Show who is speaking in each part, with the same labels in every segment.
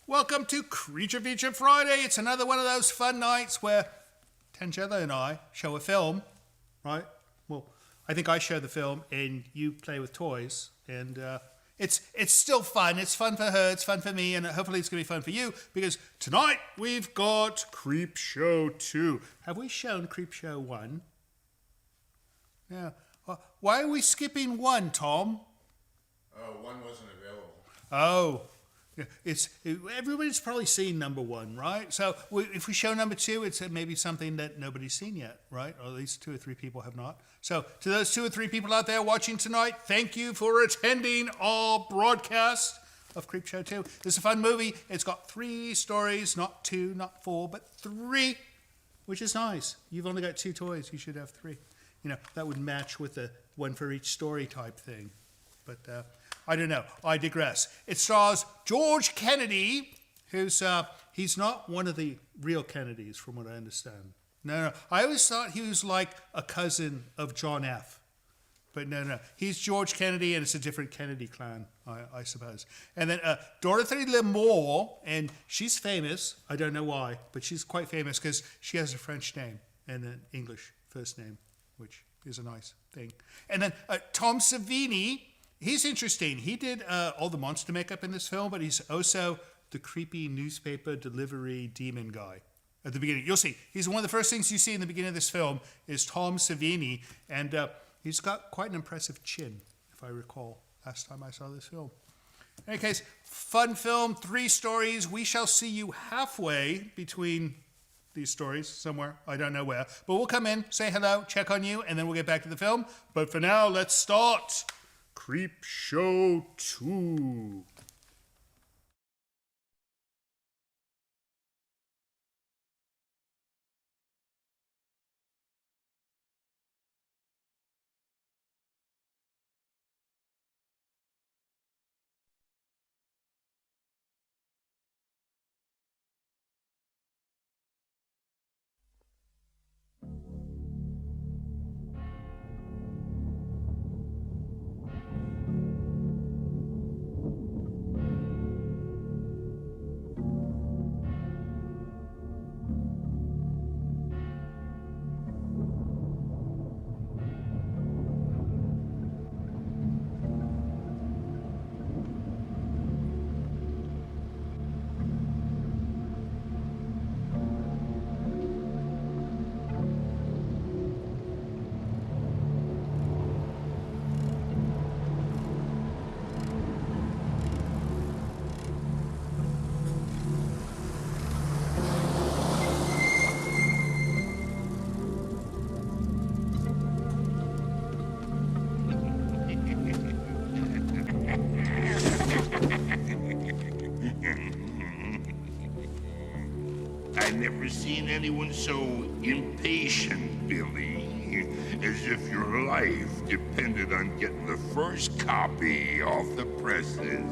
Speaker 1: Welcome to Creature Feature Friday. It's another one of those fun nights where Tangela and I show a film, right? Well, I think I show the film and you play with toys. And it's still fun. It's fun for her, it's fun for me, and hopefully it's going to be fun for you because tonight we've got Creepshow 2. Have we shown Creepshow 1? Yeah. Why are we skipping 1, Tom?
Speaker 2: Oh, 1 wasn't available.
Speaker 1: Oh. Everybody's probably seen number 1, right? So if we show number 2, it's maybe something that nobody's seen yet, right? Or at least 2 or 3 people have not. So to those 2 or 3 people out there watching tonight, thank you for attending our broadcast of Creepshow 2. This is a fun movie. It's got 3 stories, not 2, not 4, but 3, which is nice. You've only got 2 toys. You should have 3. You know, that would match with the one for each story type thing. But I don't know. I digress. It stars George Kennedy, who's he's not one of the real Kennedys, from what I understand. No. I always thought he was like a cousin of John F. But no. He's George Kennedy, and it's a different Kennedy clan, I suppose. And then Dorothy Lamour, and she's famous. I don't know why, but she's quite famous because she has a French name and an English first name, which is a nice thing. And then Tom Savini. He's interesting. He did all the monster makeup in this film, but he's also the creepy newspaper delivery demon guy at the beginning. You'll see. He's one of the first things you see in the beginning of this film is Tom Savini, and he's got quite an impressive chin, if I recall, last time I saw this film. In any case, fun film, 3 stories. We shall see you halfway between these stories somewhere. I don't know where. But we'll come in, say hello, check on you, and then we'll get back to the film. But for now, let's start Creepshow 2.
Speaker 3: I've never seen anyone so impatient, Billy, as if your life depended on getting the first copy off the presses.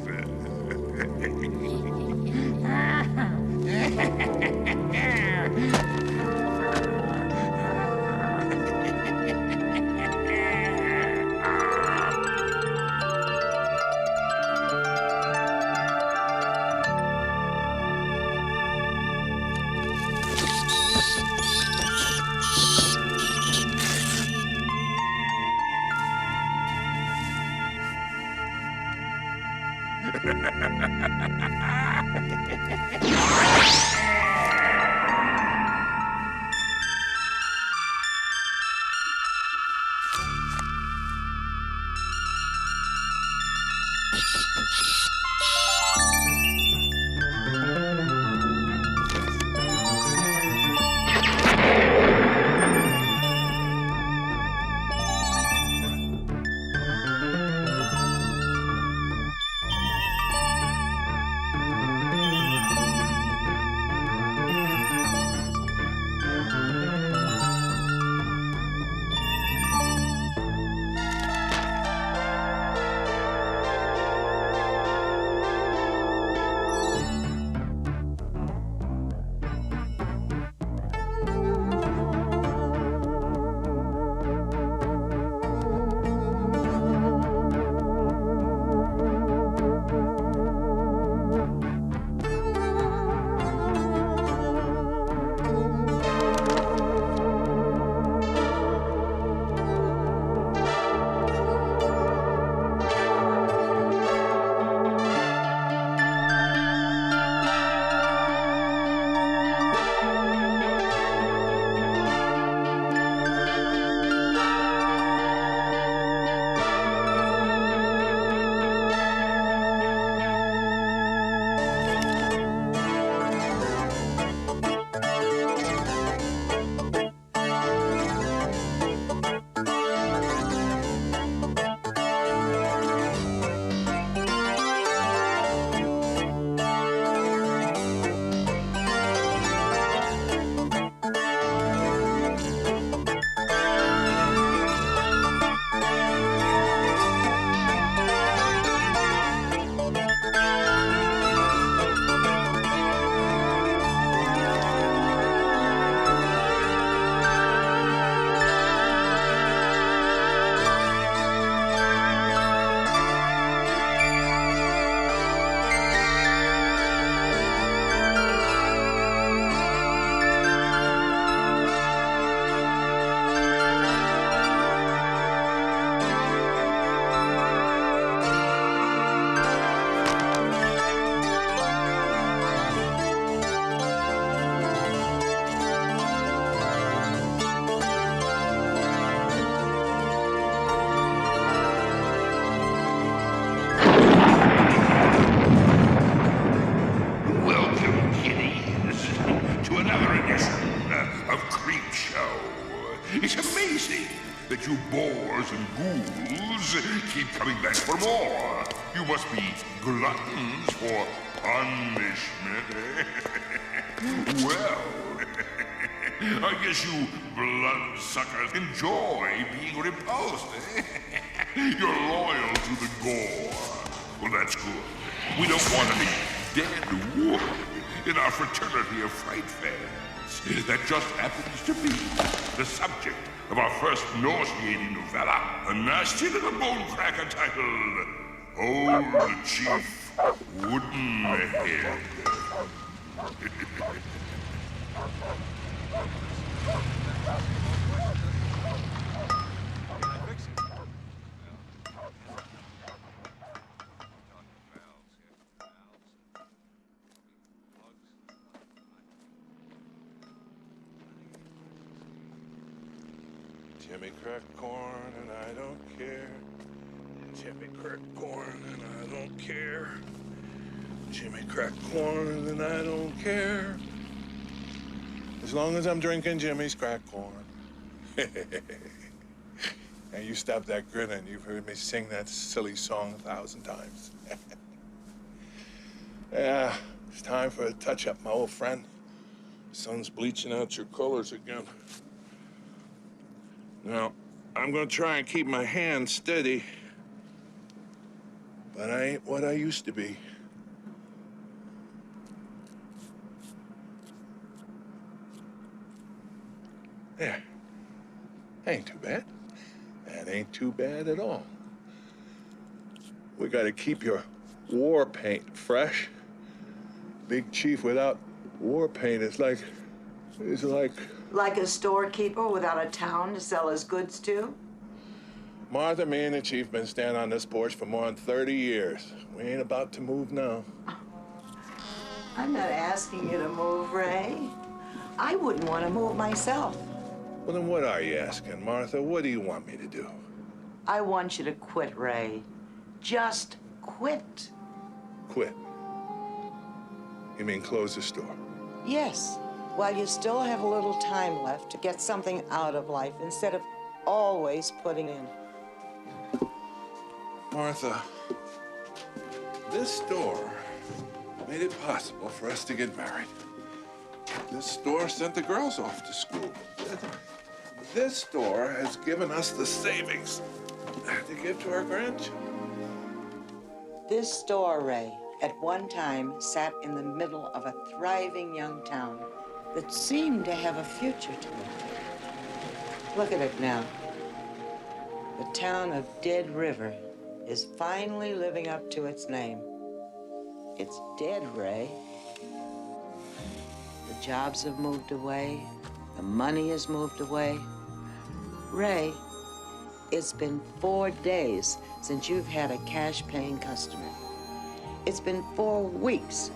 Speaker 3: You must be gluttons for punishment, eh? Well, I guess you bloodsuckers enjoy being repulsed, eh? You're loyal to the gore. Well, that's good. We don't want any dead wood in our fraternity of fright fans. That just happens to be the subject of our first nauseating novella, a nasty little bone cracker titled Old Chief Woodenhead.
Speaker 4: Jimmy cracked corn and I don't care. Jimmy cracked corn and I don't care. Jimmy cracked corn and I don't care. As long as I'm drinking Jimmy's cracked corn. And you stop that grinning. You've heard me sing that silly song 1,000 times. Yeah, it's time for a touch-up, my old friend. The sun's bleaching out your colors again. Now, I'm gonna try and keep my hand steady, but I ain't what I used to be. There. Ain't too bad. That ain't too bad at all. We gotta keep your war paint fresh. Big Chief without war paint is like...
Speaker 5: Like a storekeeper without a town to sell his goods to?
Speaker 4: Martha, me and the Chief been standing on this porch for more than 30 years. We ain't about to move now.
Speaker 5: I'm not asking you to move, Ray. I wouldn't want to move myself.
Speaker 4: Well, then what are you asking, Martha? What do you want me to do?
Speaker 5: I want you to quit, Ray. Just quit.
Speaker 4: Quit. You mean close the store?
Speaker 5: Yes, while you still have a little time left to get something out of life instead of always putting in.
Speaker 4: Martha, this store made it possible for us to get married. This store sent the girls off to school. This store has given us the savings to give to our grandchildren.
Speaker 5: This store, Ray, at one time sat in the middle of a thriving young town that seemed to have a future to it. Look at it now. The town of Dead River is finally living up to its name. It's dead, Ray. The jobs have moved away. The money has moved away. Ray, it's been 4 days since you've had a cash-paying customer. It's been 4 weeks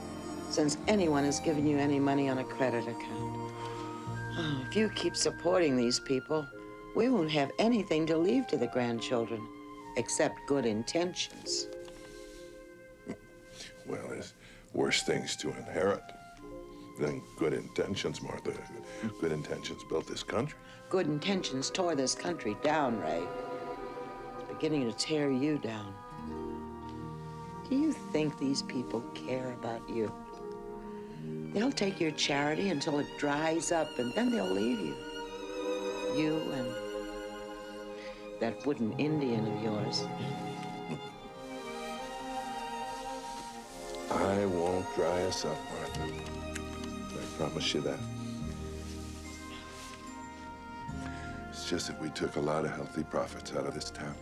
Speaker 5: since anyone has given you any money on a credit account. Oh, if you keep supporting these people, we won't have anything to leave to the grandchildren except good intentions.
Speaker 4: Well, there's worse things to inherit than good intentions, Martha. Good intentions built this country.
Speaker 5: Good intentions tore this country down, Ray. It's beginning to tear you down. Do you think these people care about you? They'll take your charity until it dries up, and then they'll leave you. You and that wooden Indian of yours.
Speaker 4: I won't dry us up, Martha. I promise you that. It's just that we took a lot of healthy profits out of this town.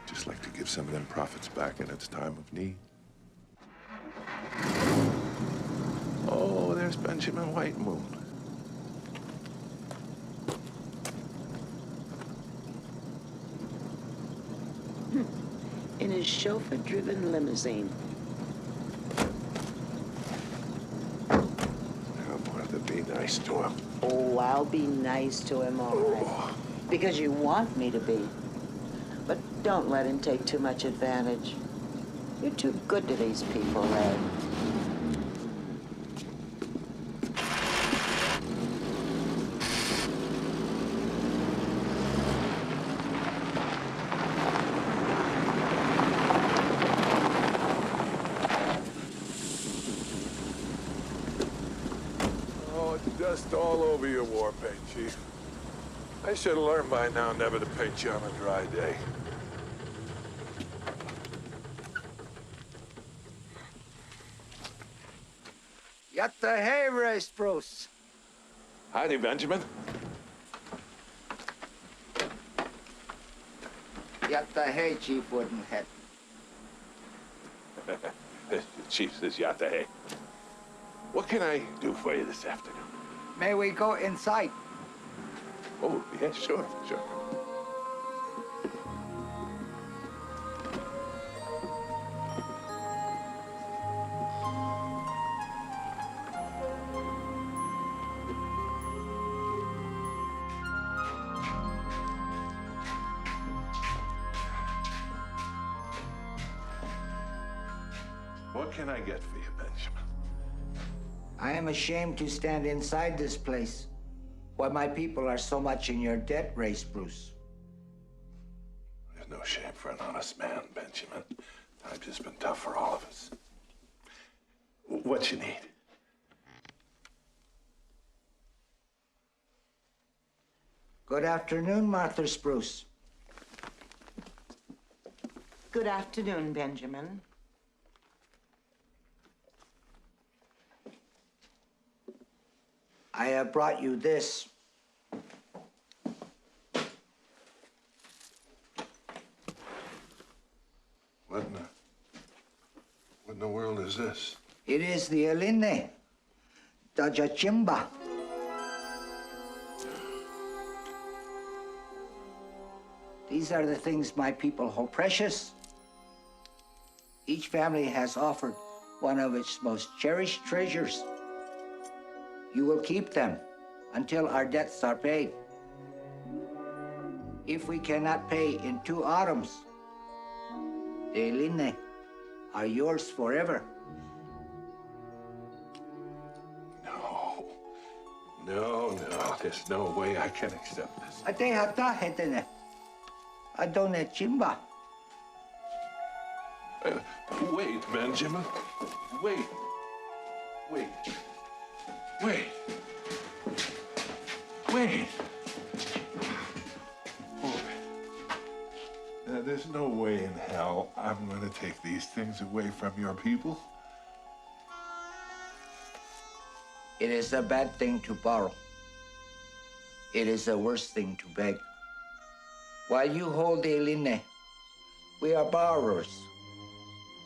Speaker 4: Just like to give some of them profits back in its time of need. Oh, there's Benjamin Whitemoon.
Speaker 5: In his chauffeur-driven limousine.
Speaker 4: Now, Martha, be nice to him.
Speaker 5: Oh, I'll be nice to him, all right. Because you want me to be. But don't let him take too much advantage. You're too good to these people, Ray.
Speaker 4: Dust all over your war paint, Chief. I should have learned by now never to paint you on a dry day.
Speaker 6: Yatta hey, Race Bruce.
Speaker 4: Howdy, Benjamin.
Speaker 6: Yatta hey, Chief Woodenhead.
Speaker 4: The Chief says yata hey. What can I do for you this afternoon?
Speaker 6: May we go inside?
Speaker 4: Oh, yeah, sure. What can I get for you, Benjamin?
Speaker 6: I am ashamed to stand inside this place while my people are so much in your debt, Race Bruce.
Speaker 4: There's no shame for an honest man, Benjamin. I've just been tough for all of us. What you need?
Speaker 6: Good afternoon, Martha Spruce.
Speaker 5: Good afternoon, Benjamin.
Speaker 6: I have brought you this.
Speaker 4: What in the world is this?
Speaker 6: It is the Eline, Dajachimba. These are the things my people hold precious. Each family has offered one of its most cherished treasures. You will keep them until our debts are paid. If we cannot pay in 2 autumns, the Eline are yours forever.
Speaker 4: No, there's no way I can accept this.
Speaker 6: Ate hata hetene. Adone chimba.
Speaker 4: Wait, Benjamin. Wait. Boy. There's no way in hell I'm going to take these things away from your people.
Speaker 6: It is a bad thing to borrow. It is a worse thing to beg. While you hold the Eline, we are borrowers.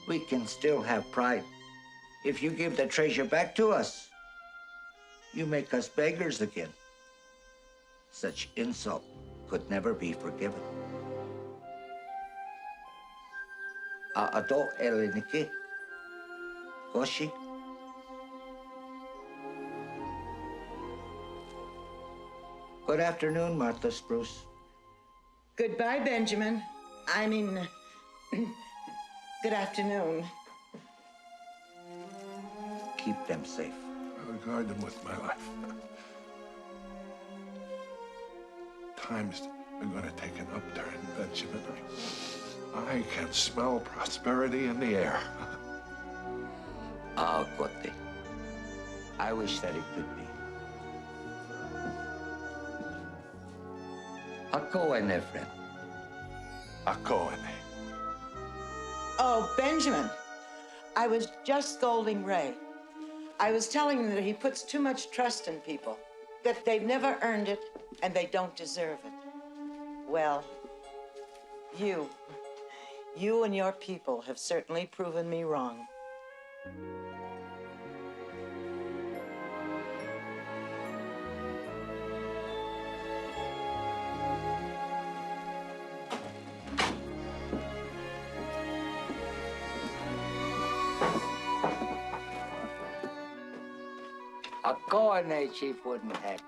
Speaker 6: We can still have pride. If you give the treasure back to us, you make us beggars again. Such insult could never be forgiven. Ado Eliniki. Goshi. Good afternoon, Martha Spruce.
Speaker 5: Goodbye, Benjamin. I mean, good afternoon.
Speaker 6: Keep them safe.
Speaker 4: I'll guard them with my life. Times are going to take an upturn, Benjamin. I can smell prosperity in the air.
Speaker 6: Ah, Kote. I wish that it could be. Ako and friend.
Speaker 4: Ako and
Speaker 5: Oh, Benjamin, I was just scolding Ray. I was telling him that he puts too much trust in people, that they've never earned it and they don't deserve it. Well, you and your people have certainly proven me wrong.
Speaker 6: Ako and Chief Woodenhead.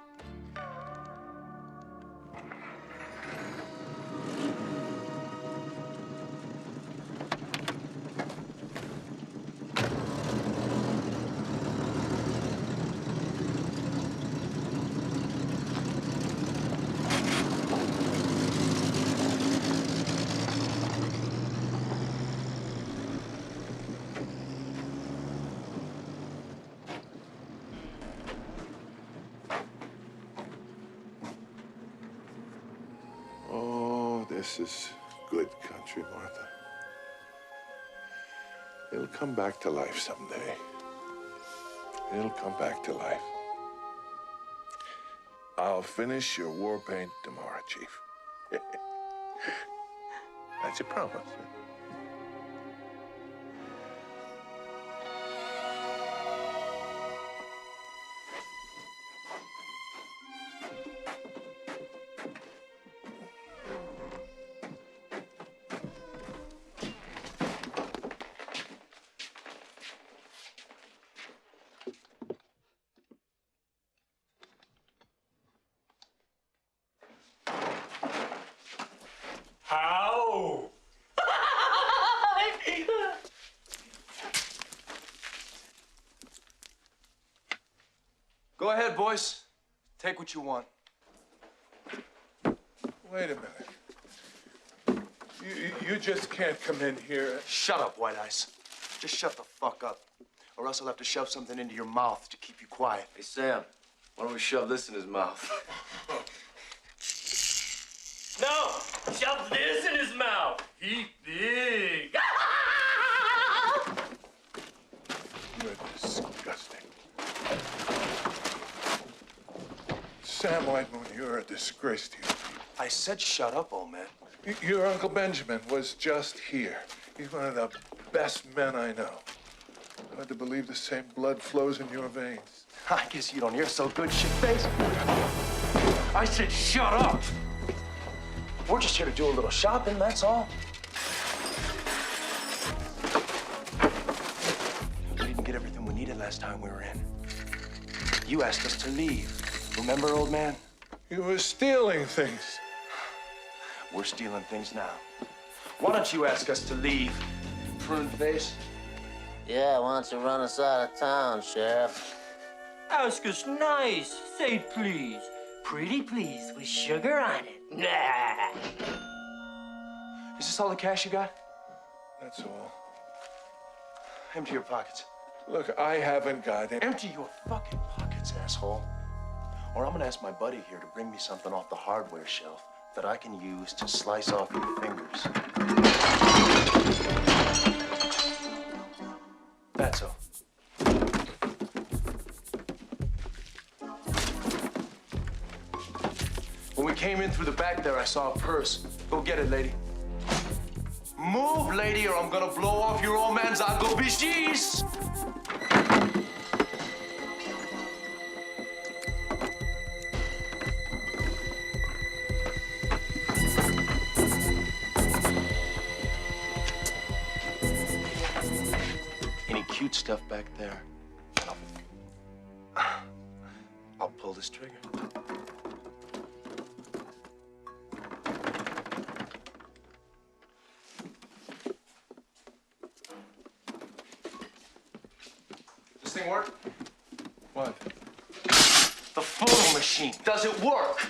Speaker 4: This is good country, Martha. It'll come back to life someday. It'll come back to life. I'll finish your war paint tomorrow, Chief. That's a promise.
Speaker 7: How?
Speaker 8: Go ahead, boys. Take what you want.
Speaker 4: Wait a minute. You just can't come in here.
Speaker 8: Shut up, White Ice. Just shut the fuck up. Or else I'll have to shove something into your mouth to keep you quiet.
Speaker 7: Hey, Sam, why don't we shove this in his mouth? No! Shove this in his mouth! He's big!
Speaker 4: You're disgusting. Sam Whitemoon, you're a disgrace to your people.
Speaker 8: I said shut up, old man.
Speaker 4: Your Uncle Benjamin was just here. He's one of the best men I know. Hard to believe the same blood flows in your veins.
Speaker 8: I guess you don't hear so good, shitface. I said shut up! We're just here to do a little shopping, that's all. We didn't get everything we needed last time we were in. You asked us to leave. Remember, old man?
Speaker 4: You were stealing things.
Speaker 8: We're stealing things now. Why don't you ask us to leave, prune face?
Speaker 9: Yeah, why don't you run us out of town, Sheriff?
Speaker 7: Ask us nice. Say please. Pretty please with sugar on it. Nah.
Speaker 8: Is this all the cash you got?
Speaker 4: That's all.
Speaker 8: Empty your pockets.
Speaker 4: Look, I haven't got any.
Speaker 8: Empty your fucking pockets, asshole. Or I'm gonna ask my buddy here to bring me something off the hardware shelf that I can use to slice off your fingers. That's all. When we came in through the back there, I saw a purse. Go get it, lady. Move, lady, or I'm gonna blow off your old man's agobishis. Any cute stuff back there? I'll pull this trigger. This thing work?
Speaker 4: What?
Speaker 8: The photo machine. Does it work?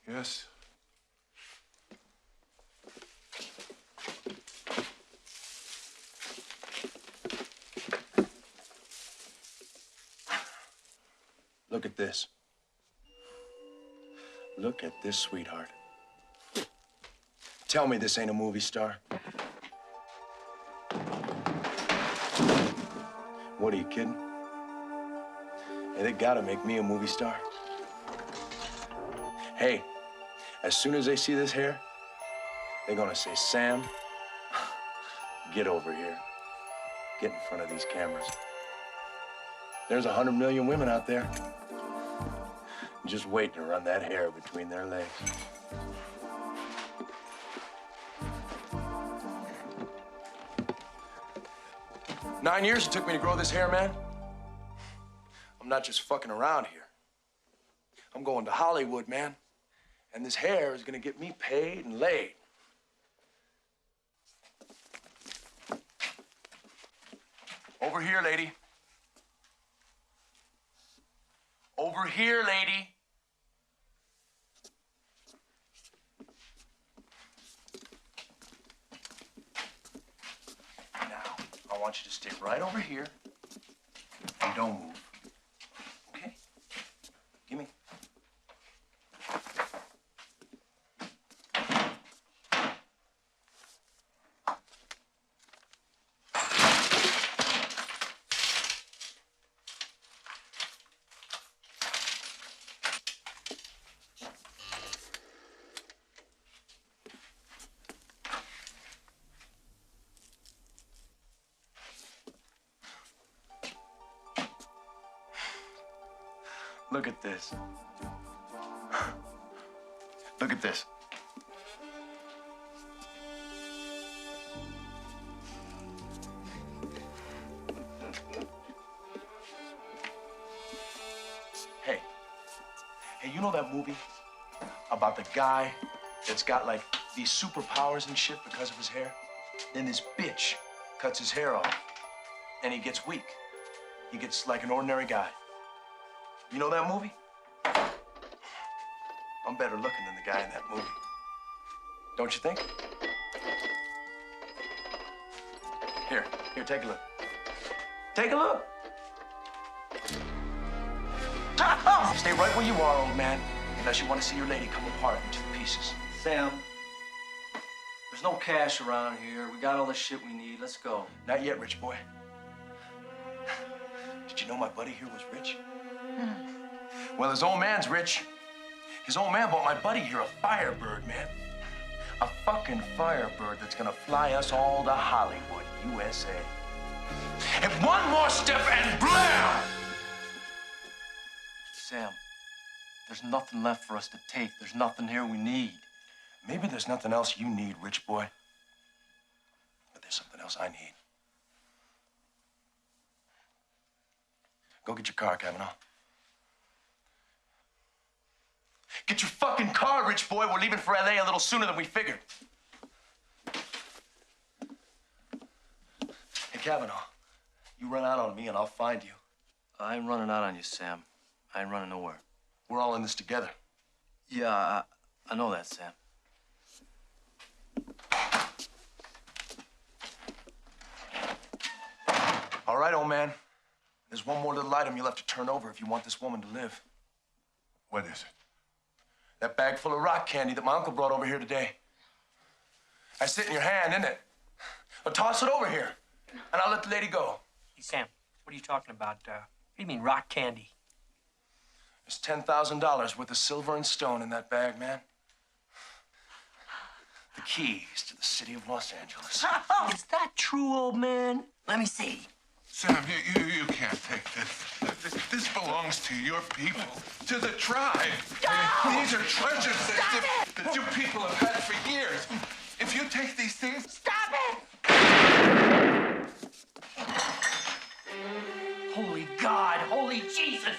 Speaker 4: Yes.
Speaker 8: Look at this. Look at this, sweetheart. Tell me this ain't a movie star. What, are you kidding? Hey, they gotta make me a movie star. Hey, as soon as they see this hair, they're gonna say, Sam, get over here. Get in front of these cameras. There's 100 million women out there just waiting to run that hair between their legs. Nine years it took me to grow this hair, man. I'm not just fucking around here. I'm going to Hollywood, man. And this hair is gonna get me paid and laid. Over here, lady. Over here, lady. Now, I want you to stay right over here and don't move. Okay? Give me. Look at this. Look at this. Hey. Hey, you know that movie about the guy that's got like these superpowers and shit because of his hair? Then this bitch cuts his hair off and he gets weak. He gets like an ordinary guy. You know that movie? I'm better looking than the guy in that movie. Don't you think? Here, take a look. Take a look. Stay right where you are, old man, unless you want to see your lady come apart into pieces.
Speaker 10: Sam, there's no cash around here. We got all the shit we need. Let's go.
Speaker 8: Not yet, rich boy. Did you know my buddy here was rich? Well, his old man's rich. His old man bought my buddy here a Firebird, man. A fucking Firebird that's gonna fly us all to Hollywood, USA. And one more step and blam!
Speaker 10: Sam, there's nothing left for us to take. There's nothing here we need.
Speaker 8: Maybe there's nothing else you need, rich boy. But there's something else I need. Go get your car, Kavanaugh. Get your fucking car, rich boy. We're leaving for LA a little sooner than we figured. Hey, Kavanaugh, you run out on me and I'll find you.
Speaker 10: I ain't running out on you, Sam. I ain't running nowhere.
Speaker 8: We're all in this together.
Speaker 10: Yeah, I know that, Sam.
Speaker 8: All right, old man. There's one more little item you'll have to turn over if you want this woman to live.
Speaker 2: What is it?
Speaker 8: That bag full of rock candy that my uncle brought over here today. That's it in your hand, isn't it? Well, toss it over here, and I'll let the lady go.
Speaker 7: Hey, Sam, what are you talking about? What do you mean, rock candy?
Speaker 8: There's $10,000 worth of silver and stone in that bag, man. The keys to the city of Los Angeles.
Speaker 7: Is that true, old man? Let me see.
Speaker 2: Sam, you can't take this. This belongs to your people, to the tribe. These are treasures that you people have had for years. If you take these things...
Speaker 7: Stop it! Holy God, holy Jesus!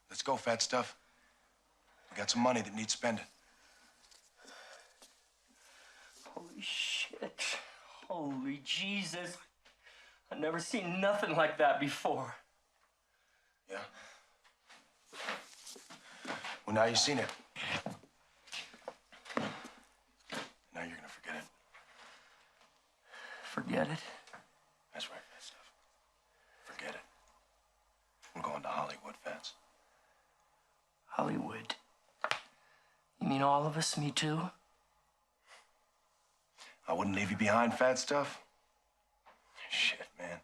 Speaker 8: Let's go, fat stuff. We got some money that needs spending.
Speaker 7: Holy shit. Holy Jesus. I've never seen nothing like that before.
Speaker 8: Yeah? Well, now you've seen it. Now you're gonna forget it.
Speaker 7: Forget it.
Speaker 8: That's right, fat stuff. Forget it. We're going to Hollywood, Fats.
Speaker 7: Hollywood. You mean all of us? Me too?
Speaker 8: I wouldn't leave you behind, fat stuff. Shit, man.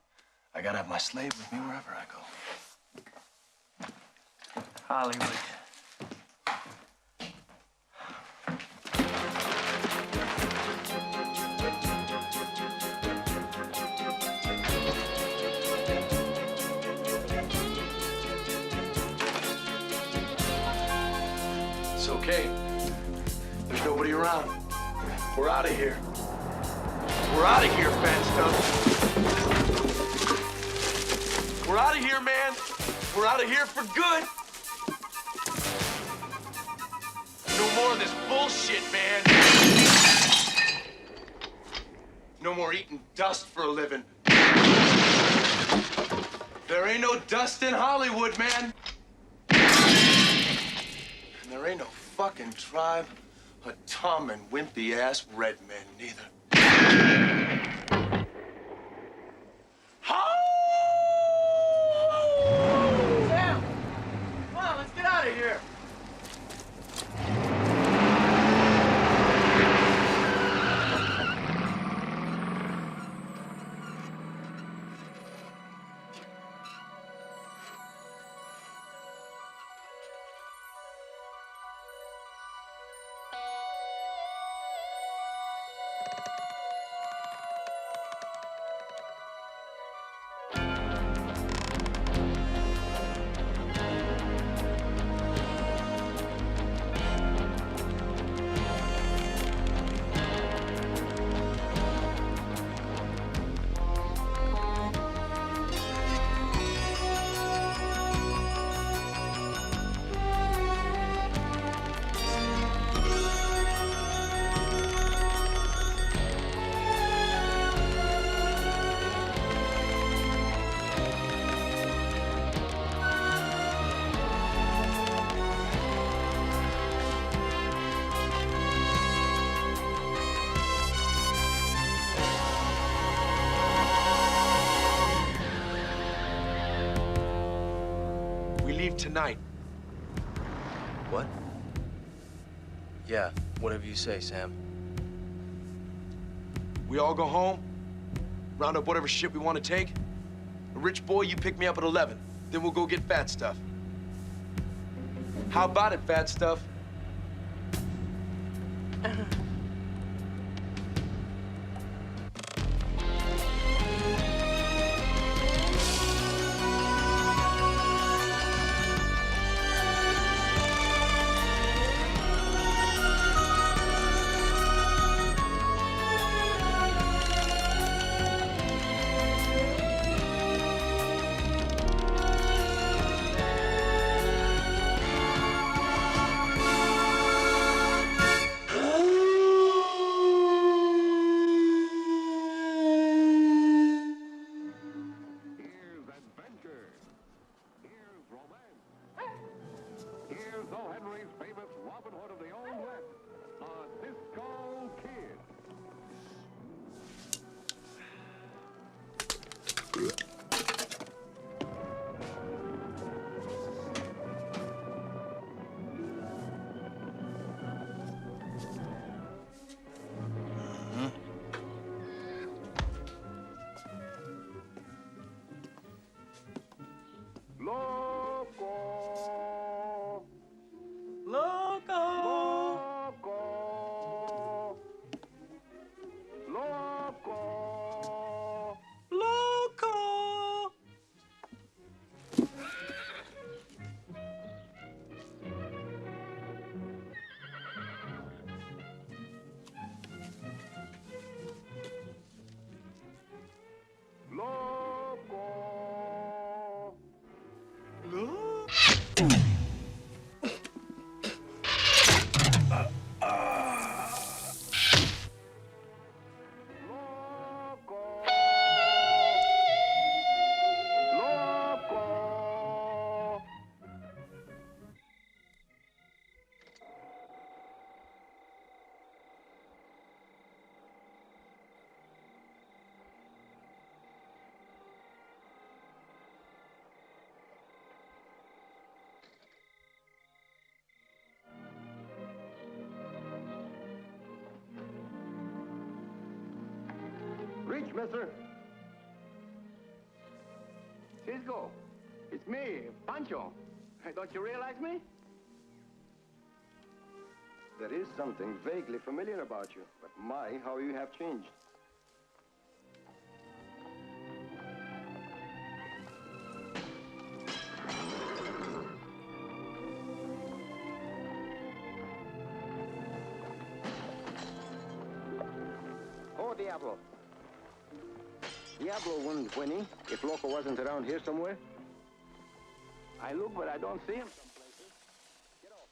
Speaker 8: I gotta have my slave with me wherever I go.
Speaker 7: Hollywood.
Speaker 8: It's okay. There's nobody around. We're out of here. We're out of here, fat stuff. We're out of here, man. We're out of here for good. No more of this bullshit, man. No more eating dust for a living. There ain't no dust in Hollywood, man. And there ain't no fucking tribe of Tom and wimpy-ass red men, neither.
Speaker 10: Sam! Come on, let's get out of here.
Speaker 8: We leave tonight.
Speaker 10: What? Yeah, whatever you say, Sam.
Speaker 8: We all go home, round up whatever shit we want to take. A rich boy, you pick me up at 11. Then we'll go get fat stuff. How about it, fat stuff?
Speaker 11: Reach, mister. Cisco, it's me, Pancho. Don't you realize me? There is something vaguely familiar about you, but my, how you have changed. Oh, Diablo. Diablo wouldn't whinny if Loco wasn't around here somewhere. I look, but I don't see him some places. Get off.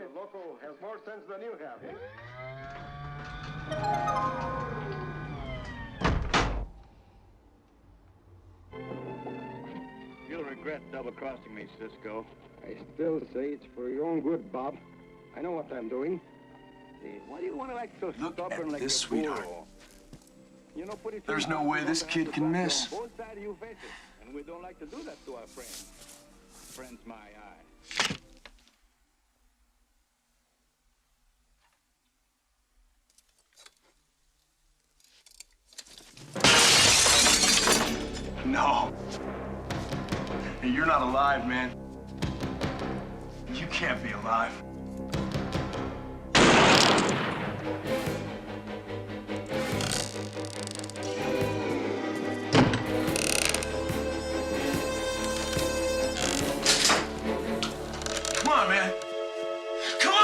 Speaker 11: The loco has more sense than you have.
Speaker 12: You'll regret double-crossing me, Cisco.
Speaker 11: I still say it's for your own good, Bob. I know what I'm doing. Why do you want to act so stubborn like
Speaker 8: this
Speaker 11: a
Speaker 8: sweetheart.
Speaker 11: fool? You know, pretty soon
Speaker 8: There's no way this kid can miss.
Speaker 11: Both sides of you faces, and we don't like to do that to our friends. Friends, my eye.
Speaker 8: No. Hey, you're not alive, man. You can't be alive. Come on, man. Come on!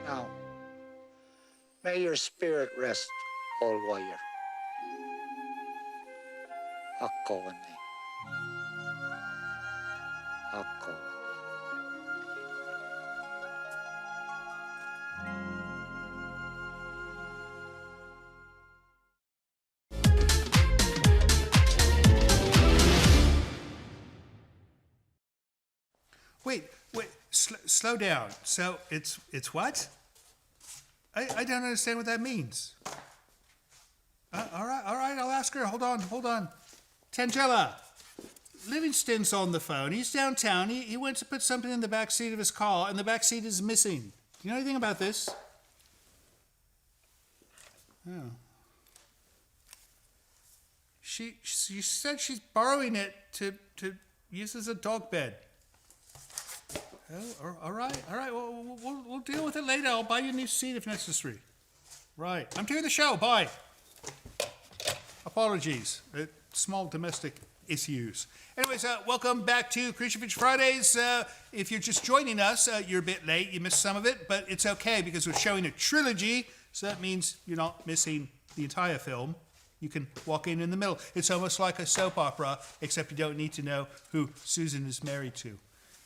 Speaker 6: Now, may your spirit rest, old warrior. Ako ni. Ako.
Speaker 1: Wait, slow down. So it's what? I don't understand what that means. All right, I'll ask her. Hold on. Tangela, Livingston's on the phone. He's downtown. He went to put something in the back seat of his car, and the back seat is missing. Do you know anything about this? Oh. She said she's borrowing it to use as a dog bed. Oh, all right. Well, we'll deal with it later. I'll buy you a new seat if necessary. Right. I'm doing the show. Bye. Apologies. Small domestic issues. Anyways, welcome back to Creepshow Fridays. If you're just joining us, you're a bit late. You missed some of it, but it's okay because we're showing a trilogy, so that means you're not missing the entire film. You can walk in the middle. It's almost like a soap opera, except you don't need to know who Susan is married to.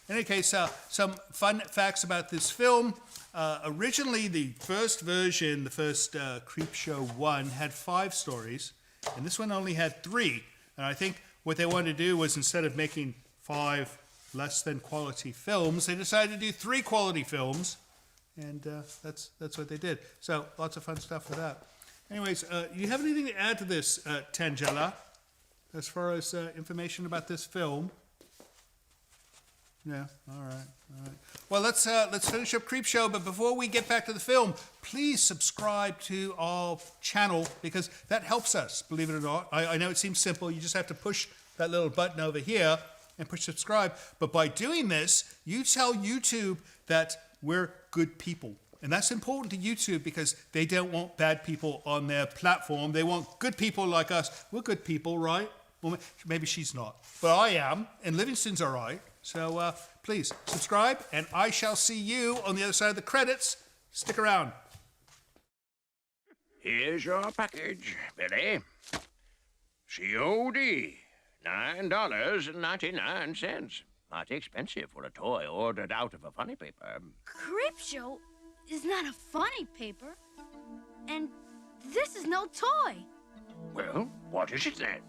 Speaker 1: In any case, some fun facts about this film. Originally, the first version, the first Creepshow 1, had 5 stories, and this one only had 3. And I think what they wanted to do was, instead of making 5 less than quality films, they decided to do 3 quality films, and that's what they did. So lots of fun stuff for that. Anyways, you have anything to add to this, Tangela, as far as information about this film? Yeah, all right. Well, let's finish up Creepshow, but before we get back to the film, please subscribe to our channel, because that helps us, believe it or not. I know it seems simple. You just have to push that little button over here and push subscribe. But by doing this, you tell YouTube that we're good people. And that's important to YouTube because they don't want bad people on their platform. They want good people like us. We're good people, right? Well, maybe she's not, but I am, and Livingston's all right. So please subscribe, and I shall see you on the other side of the credits. Stick around.
Speaker 11: Here's your package, Billy. COD, $9.99. Mighty expensive for a toy ordered out of a funny paper.
Speaker 13: Creepshow is not a funny paper, and this is no toy.
Speaker 11: Well, what is it then?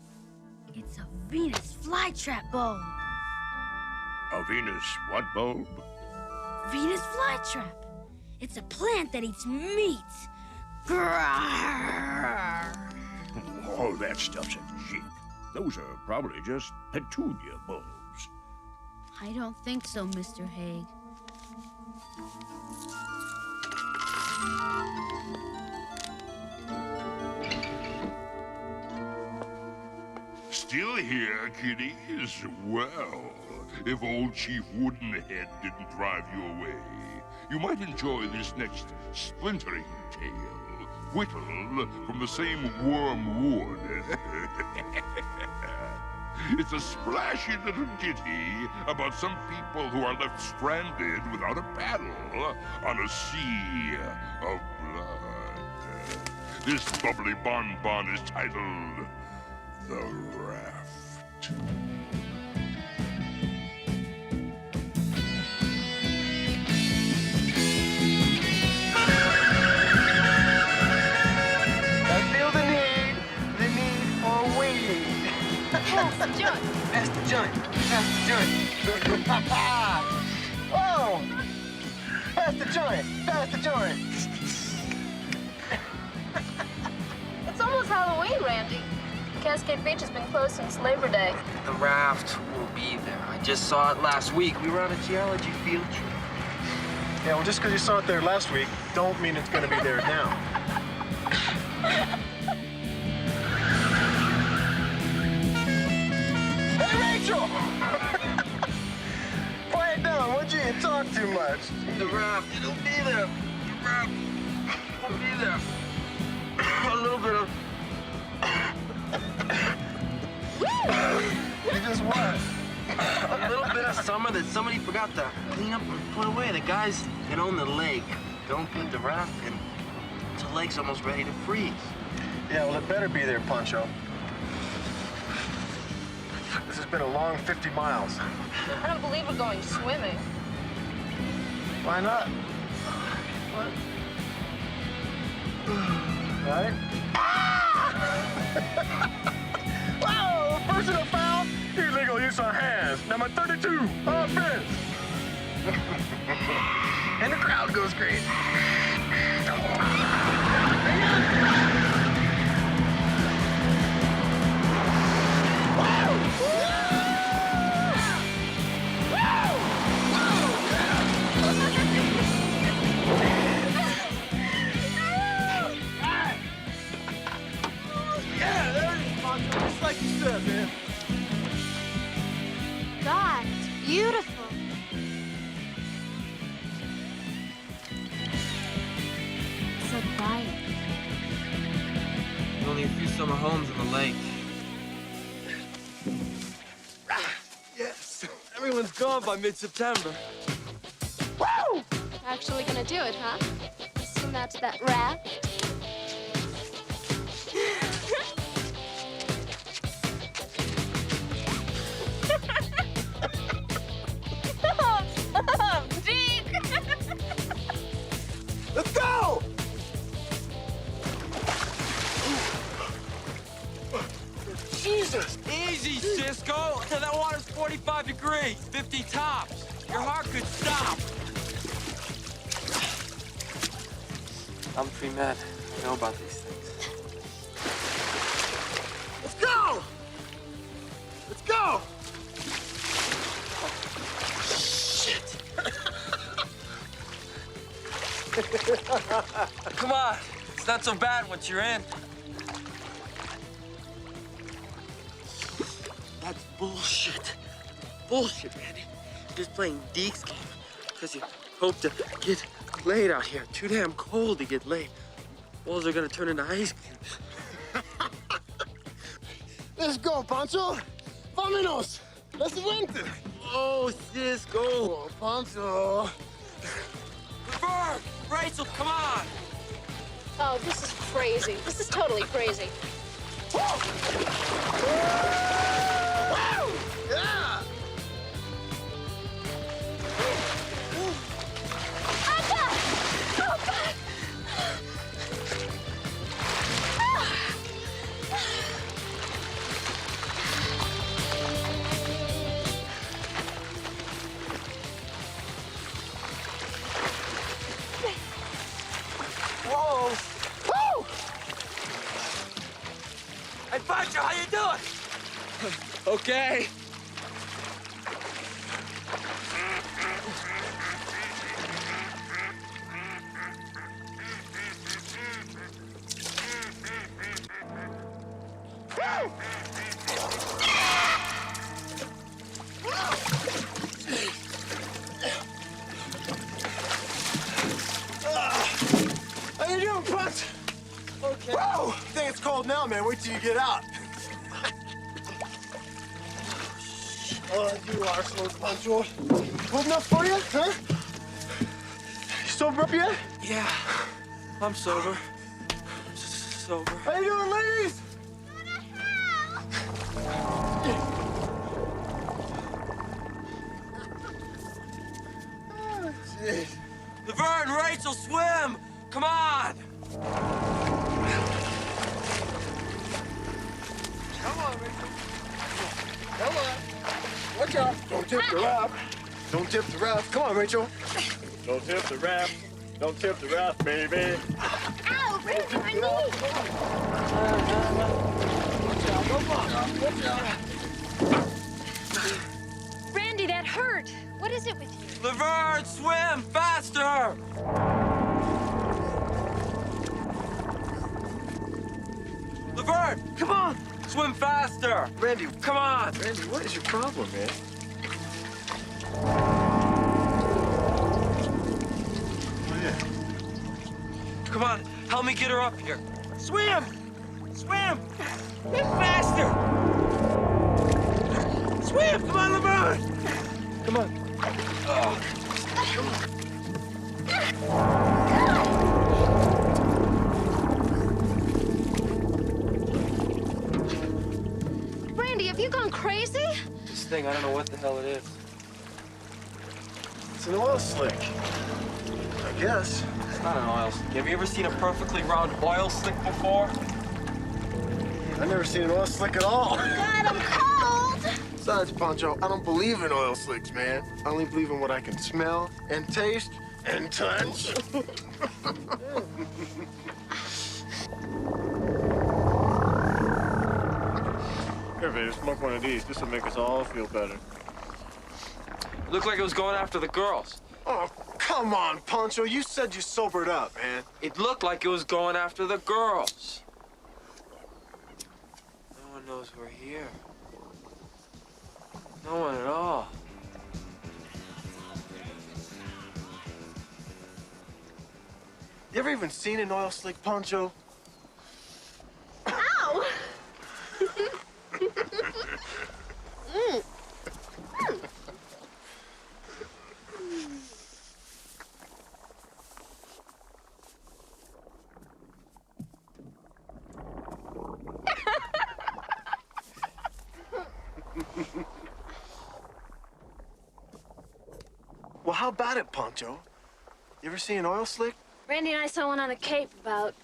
Speaker 13: It's a Venus flytrap bulb.
Speaker 11: A Venus what bulb?
Speaker 13: Venus flytrap. It's a plant that eats meat. Grrr.
Speaker 11: All that stuff's a shit. Those are probably just petunia bulbs.
Speaker 13: I don't think so, Mr. Haig.
Speaker 3: Still here, kiddies? Well, if old Chief Woodenhead didn't drive you away, you might enjoy this next splintering tale, whittled from the same wormwood. It's a splashy little ditty about some people who are left stranded without a paddle on a sea of blood. This bubbly bonbon is titled The Raft.
Speaker 10: I feel the need for weed.
Speaker 13: Pass the joint.
Speaker 10: Pass the joint. Pass the joint. Whoa! Pass the joint. Pass the joint.
Speaker 14: It's almost Halloween, Randy. Cascade Beach has been closed since Labor Day.
Speaker 10: The raft will be there. I just saw it last week. We were on a geology field trip.
Speaker 12: Yeah, well, just because you saw it there last week, don't mean it's going to be there now.
Speaker 10: Hey, Rachel! Quiet down, would you? You talk too much. The raft, it'll be there. The raft will be there. A little bit of... You just what? A little bit of summer that somebody forgot to clean up and put away. The guys that own the lake don't put the raft in until the lake's almost ready to freeze.
Speaker 12: Yeah, well, it better be there, Pancho. This has been a long 50 miles.
Speaker 14: I don't believe we're going swimming.
Speaker 12: Why not?
Speaker 10: What?
Speaker 12: Right? Wow, personal foul, illegal use of hands. Number 32, offense.
Speaker 10: And the crowd goes crazy. Yeah, there it is, Pancho. Just like you said, man.
Speaker 13: God, it's beautiful. So quiet.
Speaker 10: Only a few summer homes in the lake. Yes, everyone's gone by mid-September. Woo!
Speaker 14: Actually gonna do it, huh? Swim out to that raft.
Speaker 10: Let's go! Jesus!
Speaker 15: Easy, Cisco. That water's 45 degrees, 50 tops. Your heart could stop.
Speaker 10: I'm pre-med. I know about these things. Let's go! Let's go! Shit!
Speaker 15: Come on. It's not so bad once you're in.
Speaker 10: That's bullshit. Bullshit, Randy. You're just playing Deke's game because you hope to get late out here. Too damn cold to get late. Walls are gonna turn into ice cubes.
Speaker 12: Let's go, Pancho. Vámonos. Let's vente.
Speaker 10: Oh, Cisco.
Speaker 12: Oh, Pancho.
Speaker 15: Laverne! Rachel, come on!
Speaker 14: Oh, this is crazy. This is totally crazy.
Speaker 12: Yeah.
Speaker 15: Whoa! Woo! Hey, Pancho, how you doing?
Speaker 10: Okay.
Speaker 12: How you doing, Punch? Okay. Whoa! I think it's cold now, man. Wait till you get out. Oh, you are so Pancho. Cold enough for you, huh? You sober up yet?
Speaker 10: Yeah, I'm sober. Sober.
Speaker 12: How you doing, ladies? Oh, jeez.
Speaker 15: Laverne, Rachel, swim! Come on!
Speaker 12: Come on, Rachel. Come on. Watch out. Don't tip the raft. Don't tip the raft. Come on, Rachel.
Speaker 11: Don't tip the raft. Don't tip the raft, baby.
Speaker 14: Ow, Randy, my knee.
Speaker 12: Watch out.
Speaker 14: Randy, that hurt. What is it with you?
Speaker 15: Laverne, swim faster! Laverne, come on! Swim faster!
Speaker 12: Randy,
Speaker 15: Come on!
Speaker 12: Randy, what is your problem, man? Oh, yeah.
Speaker 15: Come on, help me get her up here. Swim! Swim! Swim faster! Swim! Come on, Laverne! Come on. Oh.
Speaker 14: Randy, have you gone crazy?
Speaker 10: This thing, I don't know what the hell it is.
Speaker 12: It's an oil slick. I guess.
Speaker 15: It's not an oil slick. Have you ever seen a perfectly round oil slick before?
Speaker 12: I've never seen an oil slick at all.
Speaker 14: God, I'm cold.
Speaker 12: Besides, Pancho, I don't believe in oil slicks, man. I only believe in what I can smell and taste and touch.
Speaker 11: Here, baby, smoke one of these. This will make us all feel better.
Speaker 15: Looked like it was going after the girls.
Speaker 12: Oh, come on, Pancho. You said you sobered up, man.
Speaker 15: It looked like it was going after the girls. No one knows we're here. No one at all.
Speaker 12: You ever even seen an oil slick, Pancho?
Speaker 14: Ow!
Speaker 12: Well, how about it, Pancho? You ever see an oil slick?
Speaker 14: Randy and I saw one on the Cape about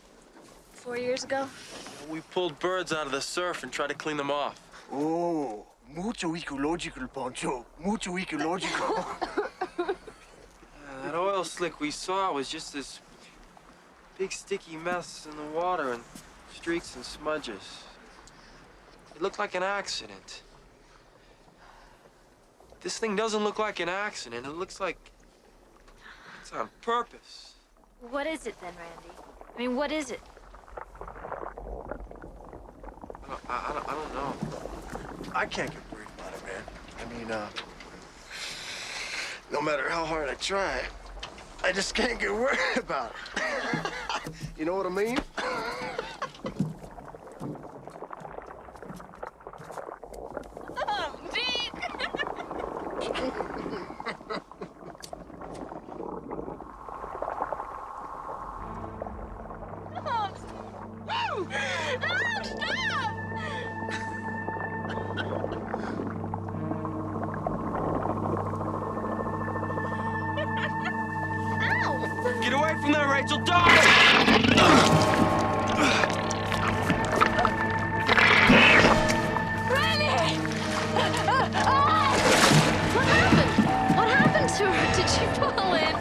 Speaker 14: 4 years ago.
Speaker 15: We pulled birds out of the surf and tried to clean them off.
Speaker 12: Oh, mucho ecological, Pancho. Mucho ecological.
Speaker 15: That oil slick we saw was just this big sticky mess in the water and streaks and smudges. It looked like an accident. This thing doesn't look like an accident. It looks like it's on purpose.
Speaker 14: What is it then, Randy? I mean, what is it?
Speaker 15: I don't know.
Speaker 12: I can't get worried about it, man. I mean, no matter how hard I try, I just can't get worried about it. You know what I mean?
Speaker 14: Oh, Deke! Oh, stop!
Speaker 15: Get away from there, Rachel! Don't!
Speaker 14: What happened? What happened to her? Did she fall in?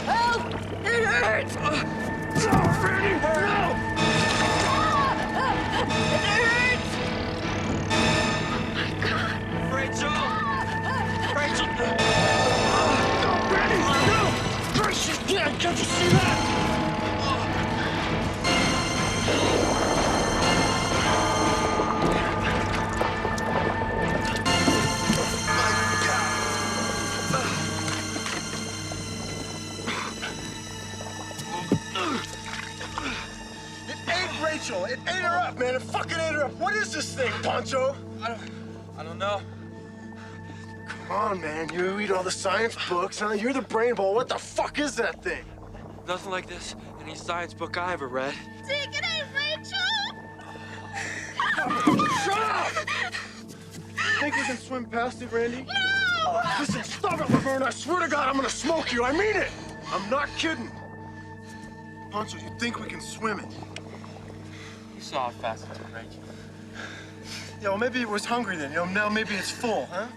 Speaker 14: Help! It hurts!
Speaker 12: Stop, Randy! No!
Speaker 14: It hurts!
Speaker 15: Rachel! Rachel!
Speaker 12: No, Randy! No! Christ, she's dead! Can't you see that? It ate Rachel! It ate her up, man! It fucking ate her up! What is this thing, Poncho?
Speaker 15: I don't know.
Speaker 12: Come on, man. You read all the science books, huh? You're the brain ball. What the fuck is that thing?
Speaker 15: Nothing like this in any science book I ever read.
Speaker 14: Deke, it ain't Rachel!
Speaker 12: Shut up! Think we can swim past it, Randy?
Speaker 14: No!
Speaker 12: Listen, stop it, Laverne. I swear to God, I'm gonna smoke you. I mean it. I'm not kidding. Poncho, you think we can swim it?
Speaker 15: You saw how fast it took Rachel.
Speaker 12: Yeah, well, maybe it was hungry then. You know, now maybe it's full, huh?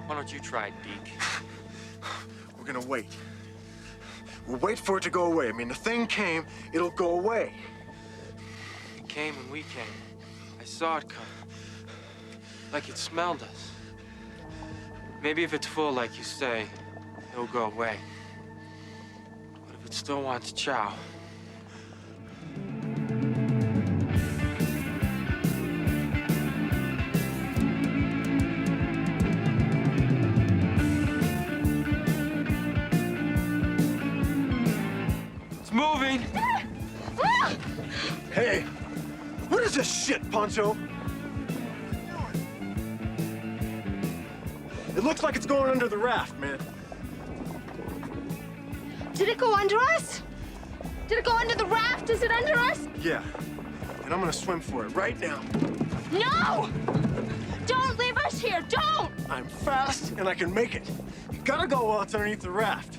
Speaker 15: Why don't you try it, Deke?
Speaker 12: We're gonna wait. We'll wait for it to go away. I mean, the thing came, it'll go away.
Speaker 15: It came when we came. I saw it come. Like it smelled us. Maybe if it's full, like you say, it'll go away. But if it still wants chow, it's moving!
Speaker 12: Hey, what is this shit, Poncho? It looks like it's going under the raft, man.
Speaker 14: Did it go under us? Did it go under the raft? Is it under us?
Speaker 12: Yeah, and I'm gonna swim for it right now.
Speaker 14: No! Don't leave us here! Don't!
Speaker 12: I'm fast and I can make it. You gotta go while it's underneath the raft.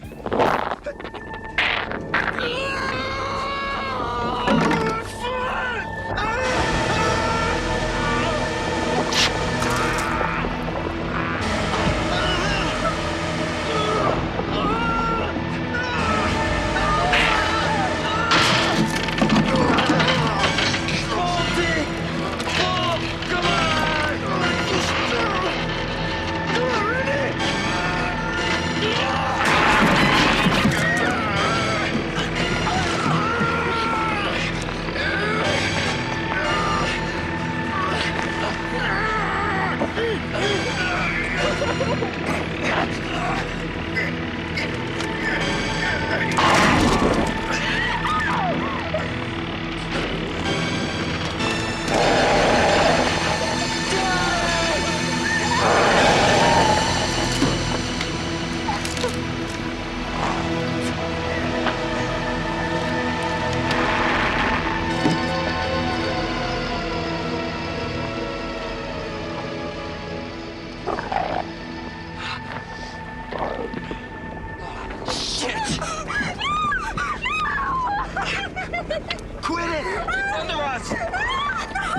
Speaker 15: quit it! It's under us!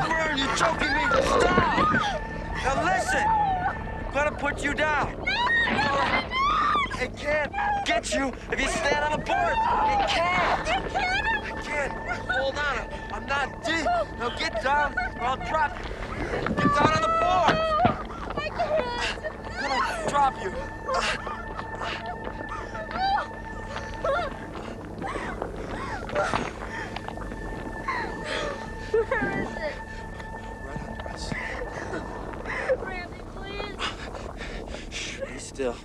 Speaker 15: Vern, you're choking me! Stop! Now listen! I'm gonna put you down. It can't get you if you stand on the board. It can't! I can't! Hold on! I'm not deep! Now get down or I'll drop you! Get down on the board!
Speaker 14: I can't!
Speaker 15: I'm gonna drop you!
Speaker 10: still.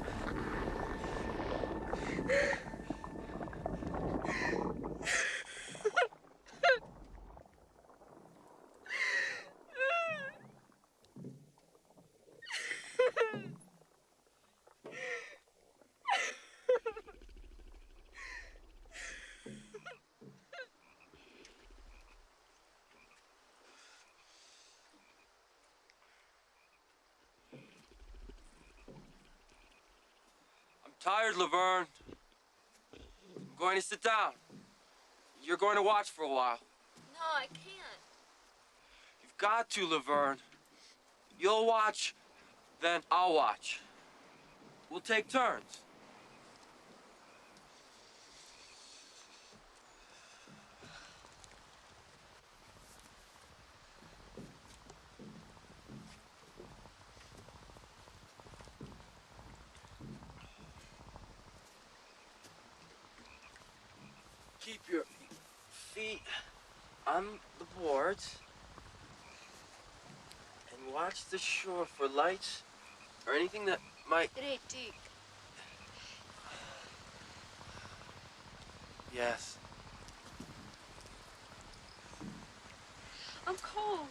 Speaker 10: I'm tired, Laverne. I'm going to sit down. You're going to watch for a while.
Speaker 14: No, I can't.
Speaker 10: You've got to, Laverne. You'll watch, then I'll watch. We'll take turns. Keep your feet on the boards and watch the shore for lights or anything that might...
Speaker 14: It ain't deep.
Speaker 10: Yes.
Speaker 14: I'm cold.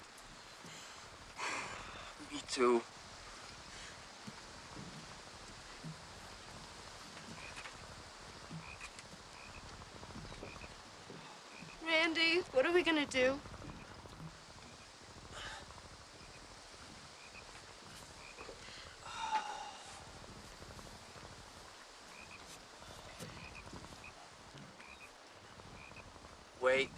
Speaker 10: Me too.
Speaker 14: Randy, what are we gonna do?
Speaker 10: Wait.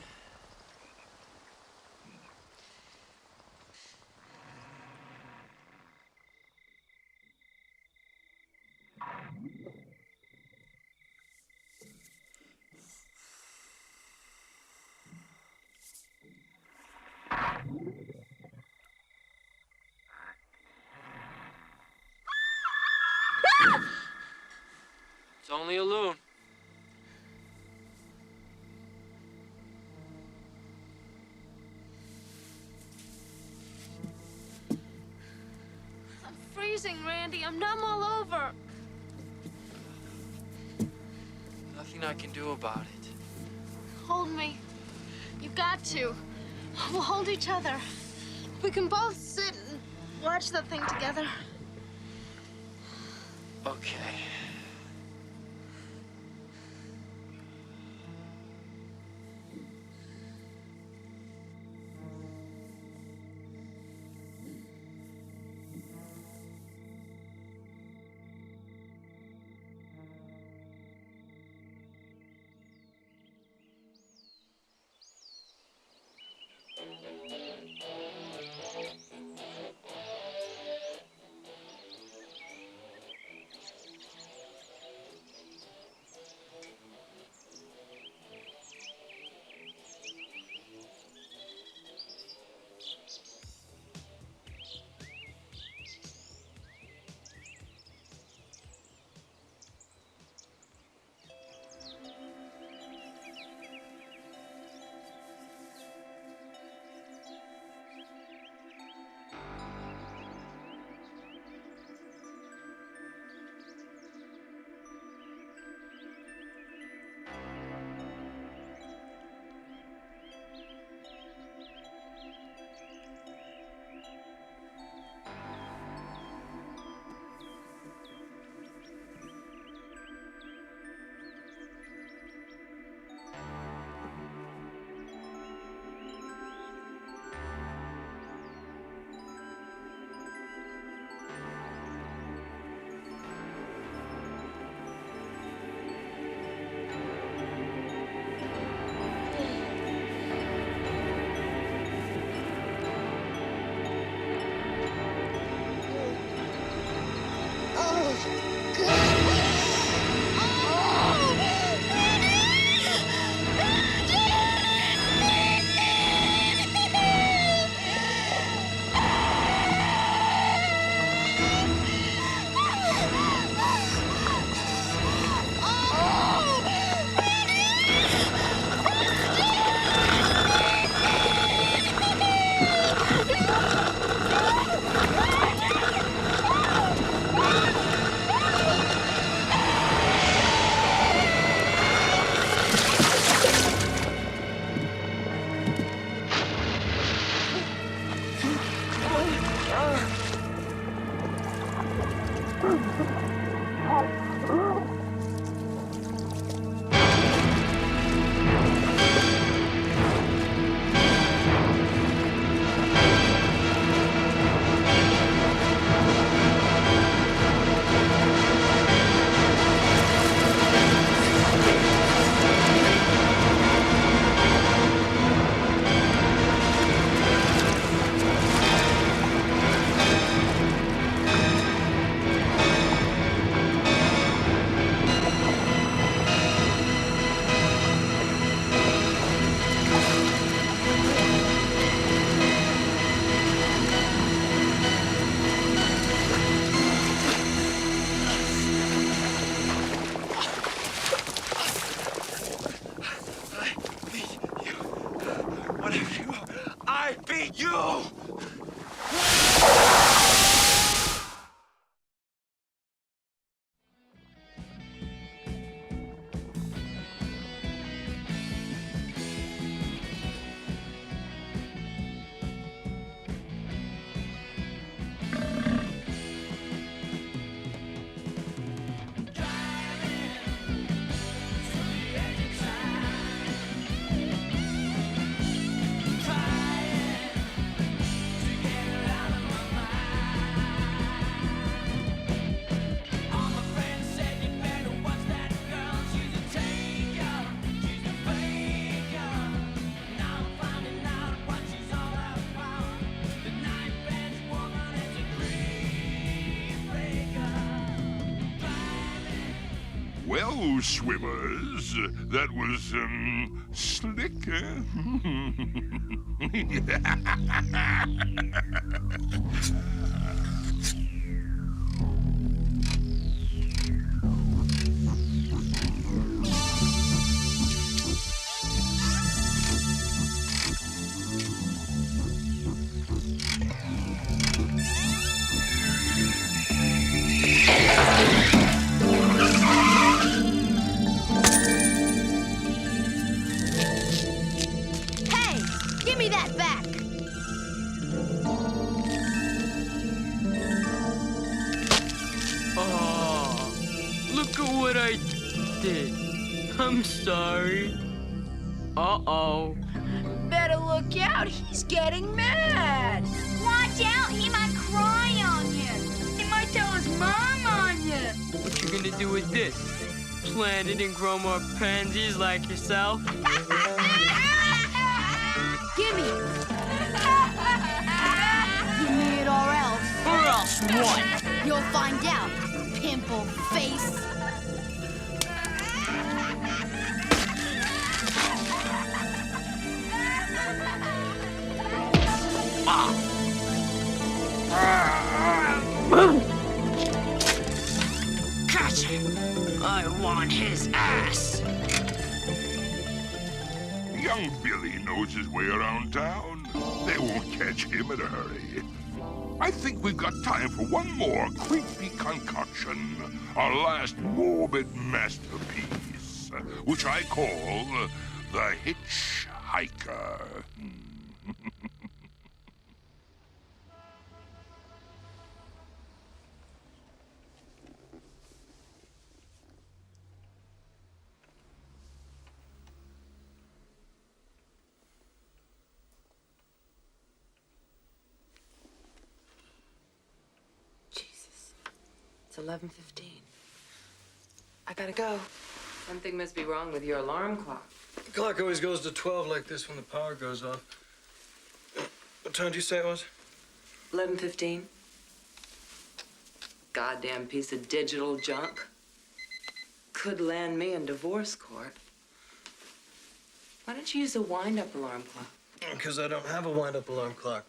Speaker 10: It's only a loon.
Speaker 14: I'm freezing, Randy. I'm numb all over.
Speaker 10: Nothing I can do about it.
Speaker 14: Hold me. You've got to. We'll hold each other. We can both sit and watch that thing together.
Speaker 10: Okay.
Speaker 3: Well, swimmers, that was, slick, eh?
Speaker 13: Hey, give me that back.
Speaker 16: Oh, look at what I did. I'm sorry. Uh-oh.
Speaker 17: Better look out, he's getting mad.
Speaker 13: Watch out, he might cry on you.
Speaker 17: He might tell his mom on you.
Speaker 16: What you gonna do with this? Plant it and grow more pansies like yourself?
Speaker 13: Gimme it. Give me it or else.
Speaker 16: Or else what?
Speaker 13: You'll find out, pimple face.
Speaker 16: Catch him! I want his ass!
Speaker 3: Young Billy knows his way around town. They won't catch him in a hurry. I think we've got time for one more creepy concoction. Our last morbid masterpiece, which I call The Hitchhiker.
Speaker 18: It's 11:15. I gotta go. Something must be wrong with your alarm clock.
Speaker 15: The clock always goes to 12 like this when the power goes off. What time did you say it was?
Speaker 18: 11:15. Goddamn piece of digital junk. Could land me in divorce court. Why don't you use a wind-up alarm clock?
Speaker 15: Because I don't have a wind-up alarm clock.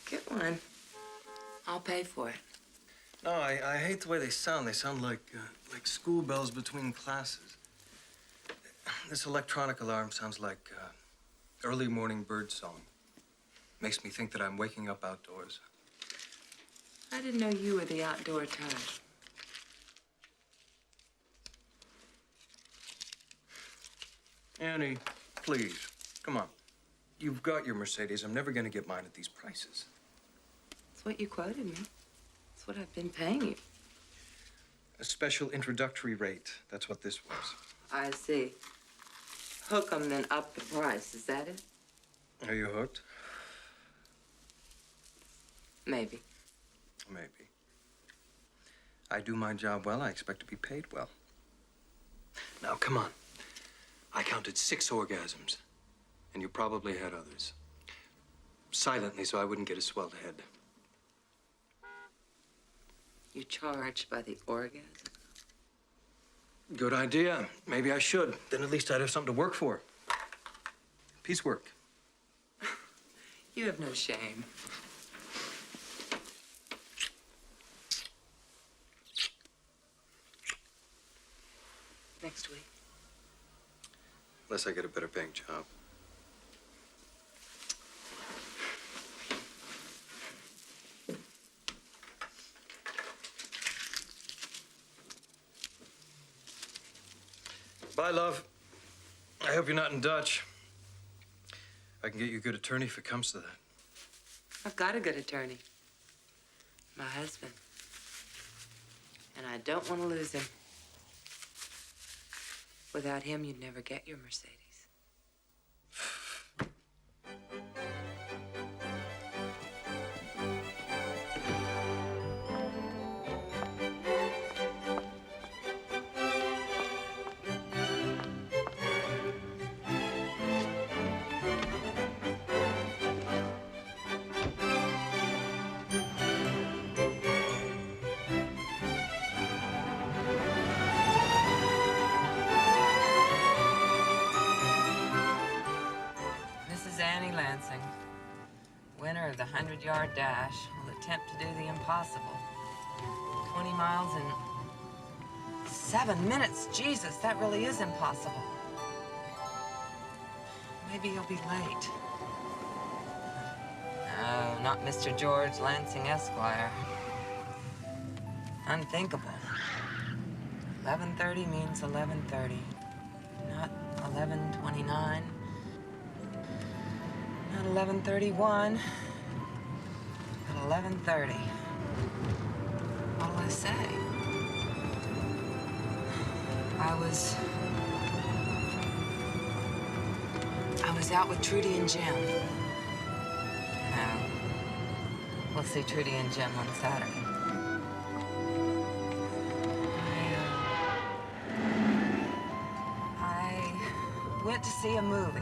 Speaker 18: Get one. I'll pay for it.
Speaker 15: No, I hate the way they sound. They sound like school bells between classes. This electronic alarm sounds like early morning bird song. Makes me think that I'm waking up outdoors.
Speaker 18: I didn't know you were the outdoor type.
Speaker 15: Annie, please, come on. You've got your Mercedes. I'm never going to get mine at these prices.
Speaker 18: That's what you quoted me. That's what I've been paying you.
Speaker 15: A special introductory rate. That's what this was.
Speaker 18: I see. Hook 'em, then up the price. Is that it?
Speaker 15: Are you hooked?
Speaker 18: Maybe.
Speaker 15: Maybe. I do my job well. I expect to be paid well. Now, come on. I counted 6 orgasms, and you probably had others. Silently, so I wouldn't get a swelled head.
Speaker 18: You charge by the orgasm?
Speaker 15: Good idea. Maybe I should. Then at least I'd have something to work for. Piecework.
Speaker 18: You have no shame. Next week.
Speaker 15: Unless I get a better paying job. Bye, love. I hope you're not in Dutch. I can get you a good attorney if it comes to that.
Speaker 18: I've got a good attorney. My husband. And I don't want to lose him. Without him, you'd never get your Mercedes. 4-hour dash will attempt to do the impossible. 20 miles in 7 minutes. Jesus, that really is impossible. Maybe he'll be late. No, not Mr. George Lansing, Esquire. Unthinkable. 11:30 means 11:30. Not 11:29. Not 11:31. But 11:30. What'll I say? I was out with Trudy and Jim. No. We'll see Trudy and Jim on Saturday. I went to see a movie.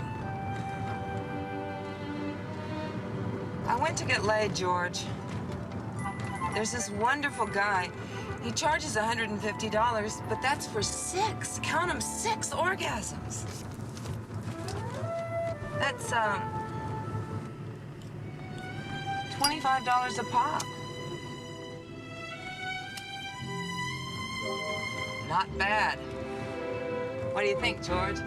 Speaker 18: I went to get laid, George. There's this wonderful guy. He charges $150, but that's for 6, count 'em, 6 orgasms. That's, $25 a pop. Not bad. What do you think, George?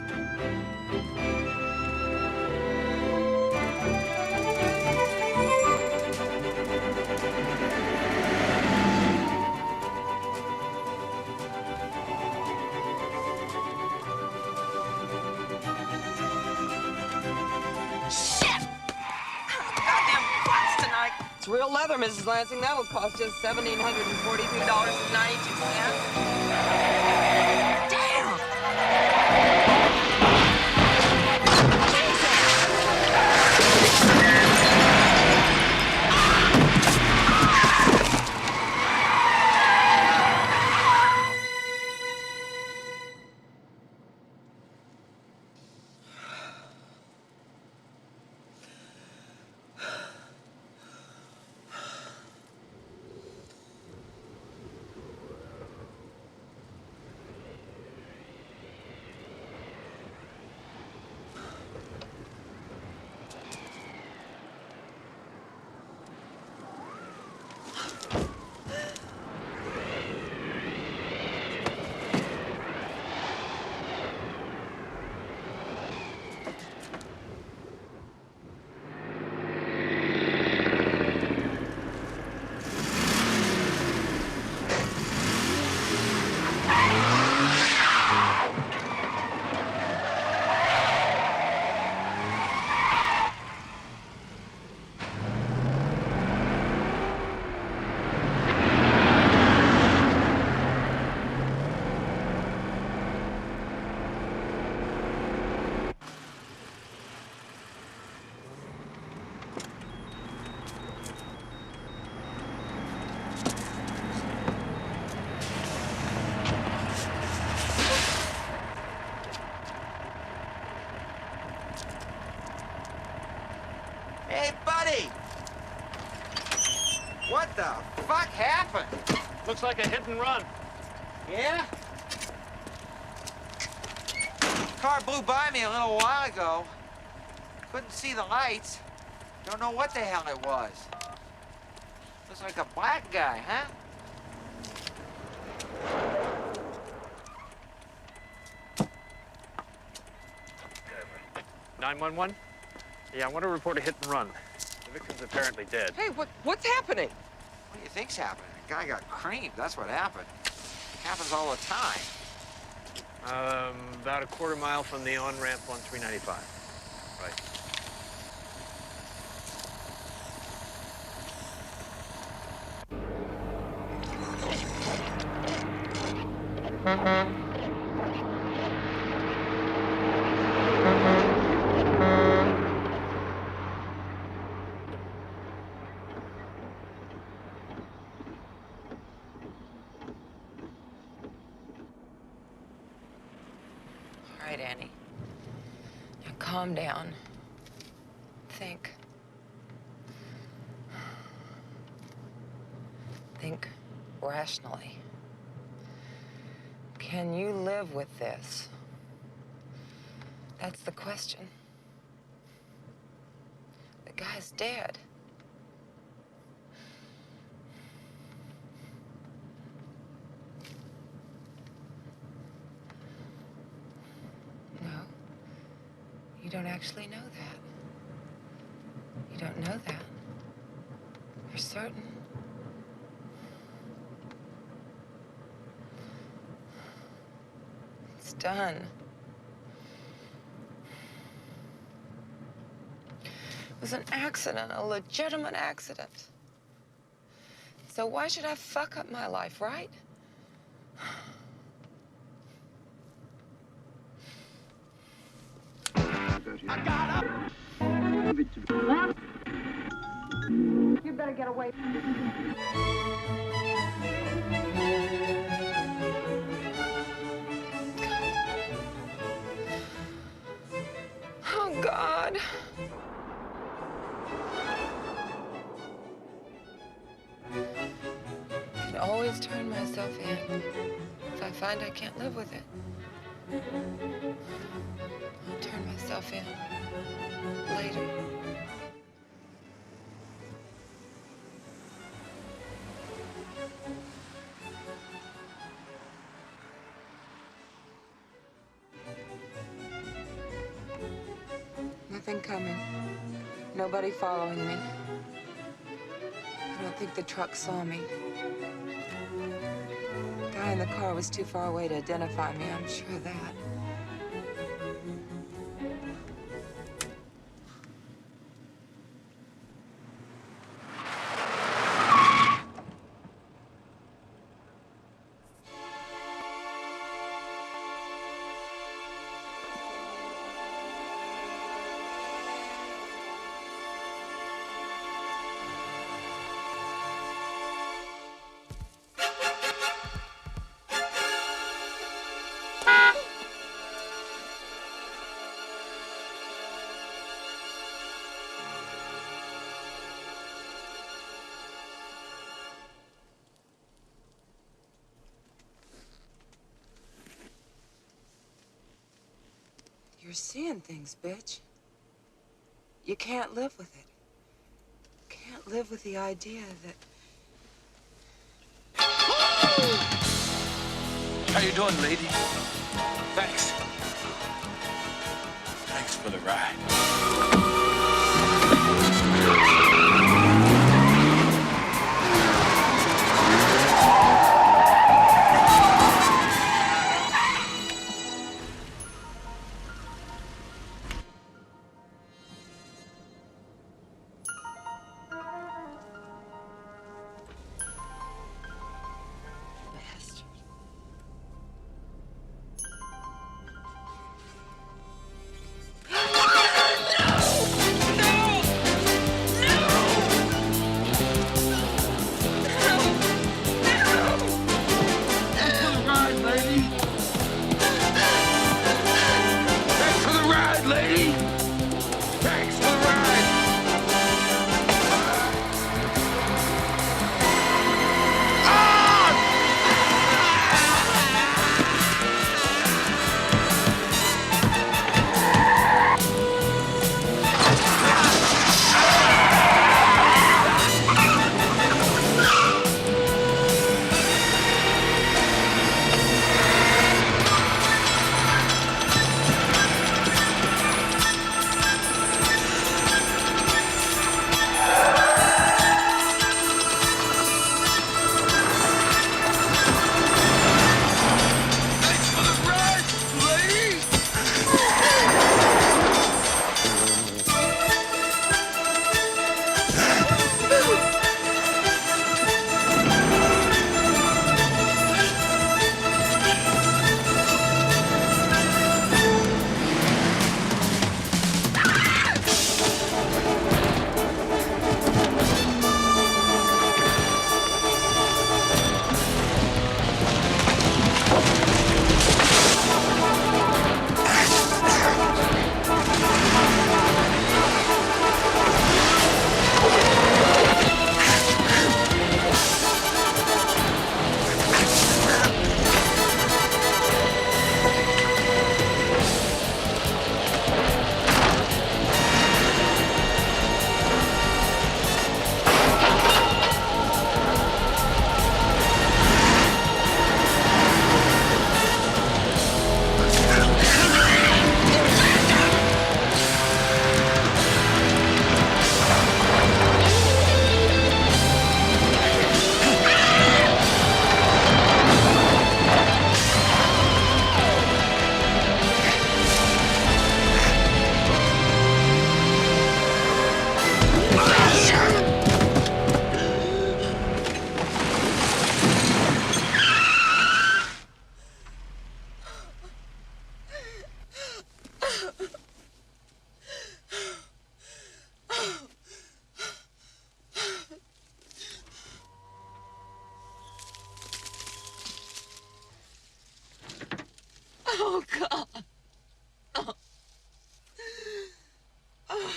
Speaker 18: It's real leather, Mrs. Lansing. That'll cost us $1,743.92. Damn!
Speaker 15: Hey, buddy! What the fuck happened?
Speaker 12: Looks like a hit and run.
Speaker 15: Yeah? Car blew by me a little while ago. Couldn't see the lights. Don't know what the hell it was. Looks like a black guy, huh?
Speaker 12: 911? Yeah, I want to report a hit and run. The victim's apparently dead.
Speaker 15: Hey, what's happening? What do you think's happening? The guy got creamed. That's what happened. Happens all the time.
Speaker 12: About a quarter mile from the on-ramp on 395. Right.
Speaker 18: All right, Annie. Now calm down. Think. Think rationally. Can you live with this? That's the question. The guy's dead. You don't actually know that. You don't know that. You're certain. It's done. It was an accident, a legitimate accident. So why should I fuck up my life, right?
Speaker 14: You better get away from me.
Speaker 18: Oh, God. I can always turn myself in if I find I can't live with it. I'll turn myself in later. Nothing coming. Nobody following me. I don't think the truck saw me. The guy in the car was too far away to identify me, I'm sure of that. You're seeing things, bitch. You can't live with it. Can't live with the idea that...
Speaker 2: How you doing, lady? Thanks. Thanks for the ride.
Speaker 18: Oh, God. Oh. Oh.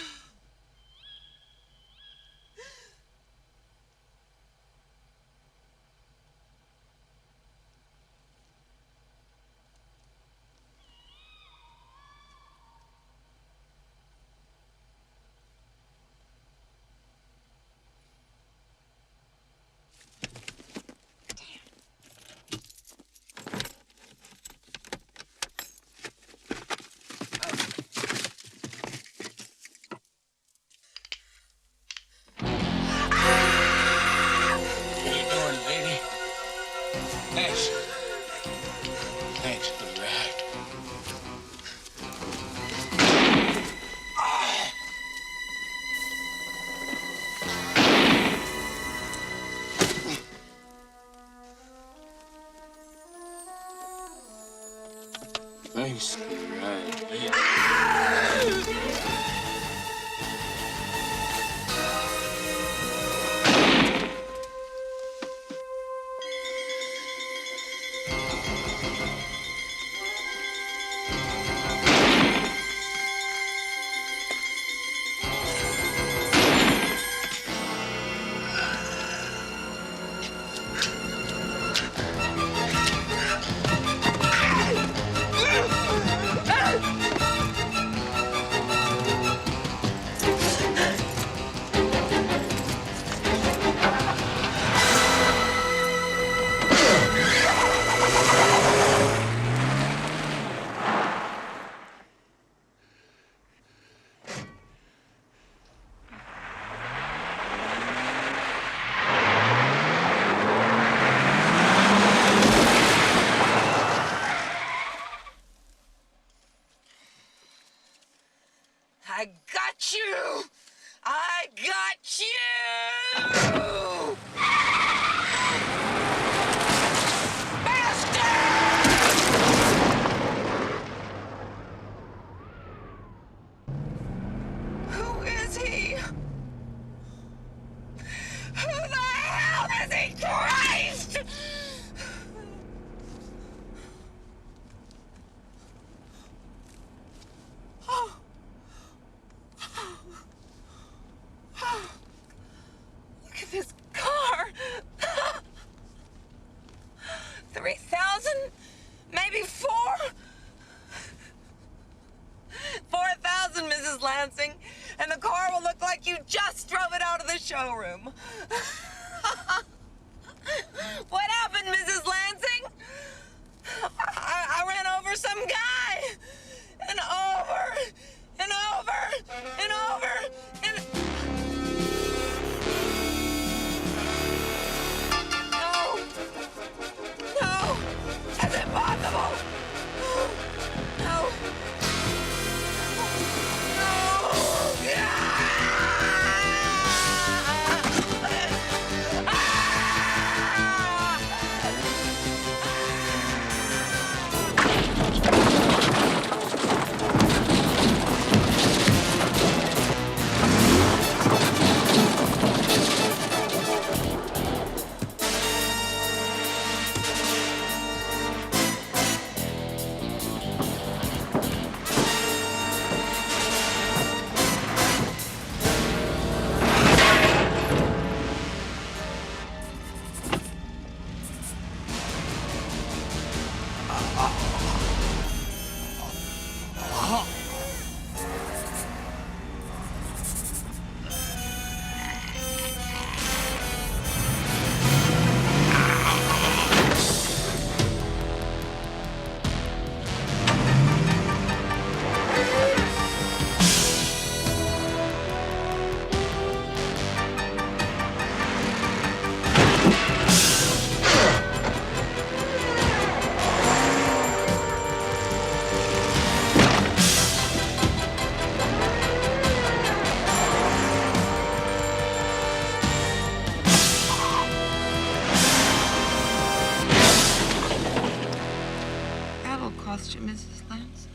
Speaker 15: What are you doing, lady? Thanks. Thanks for the ride. Thanks for the ride, lady.
Speaker 18: I got you! I got you! Who is he? Who the hell is he, Christ? Oh. Oh. Look at this car. 3,000? Maybe 4? 4,000, Mrs. Lansing, and the car will look like you just drove it out of the showroom. What happened, Mrs. Lansing? I ran over some guy. And over. And over. And over. And... No. No. That's impossible. No. That'll cost you, Mrs. Lance.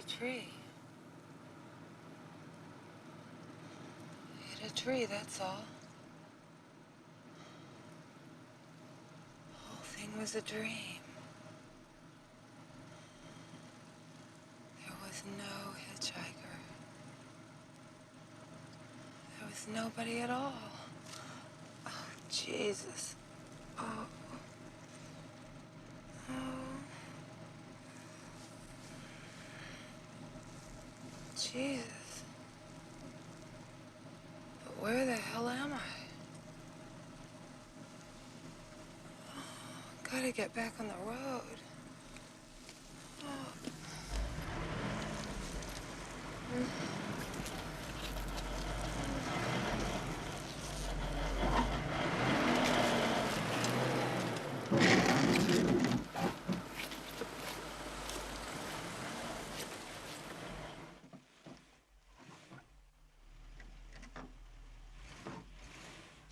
Speaker 18: a tree. Hit a tree, that's all. The whole thing was a dream. There was no hitchhiker. There was nobody at all. Oh, Jesus. Oh. Oh. Jesus. But where the hell am I? Oh, gotta get back on the road. Oh.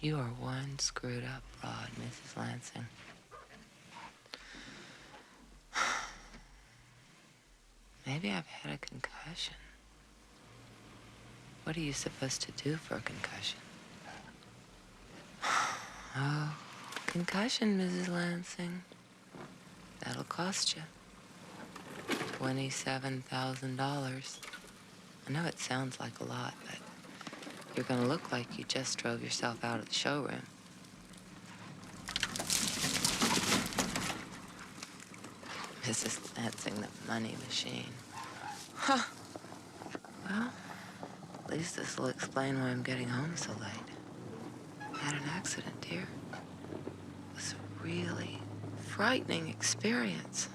Speaker 18: You are one screwed up broad, Mrs. Lansing. Maybe I've had a concussion. What are you supposed to do for a concussion? Oh, concussion, Mrs. Lansing. That'll cost you $27,000. I know it sounds like a lot, but you're gonna look like you just drove yourself out of the showroom. Mrs. Lansing, the money machine. Huh. Well, at least this will explain why I'm getting home so late. I had an accident, dear. It was a really frightening experience.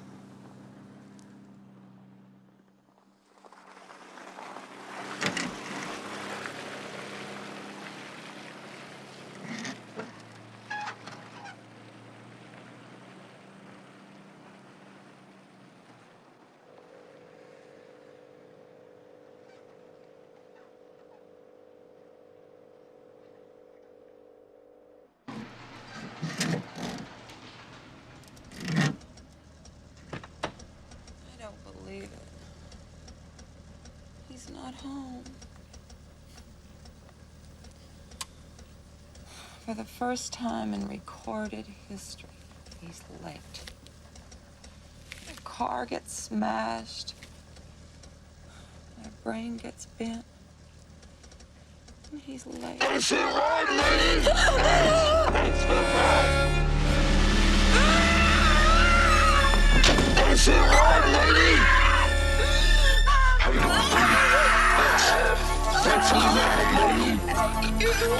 Speaker 18: He's not home. For the first time in recorded history, he's late. The car gets smashed. My brain gets bent. And he's late.
Speaker 3: That's it, right, lady? That's it, right, lady? That's all right, lady.
Speaker 17: How much do you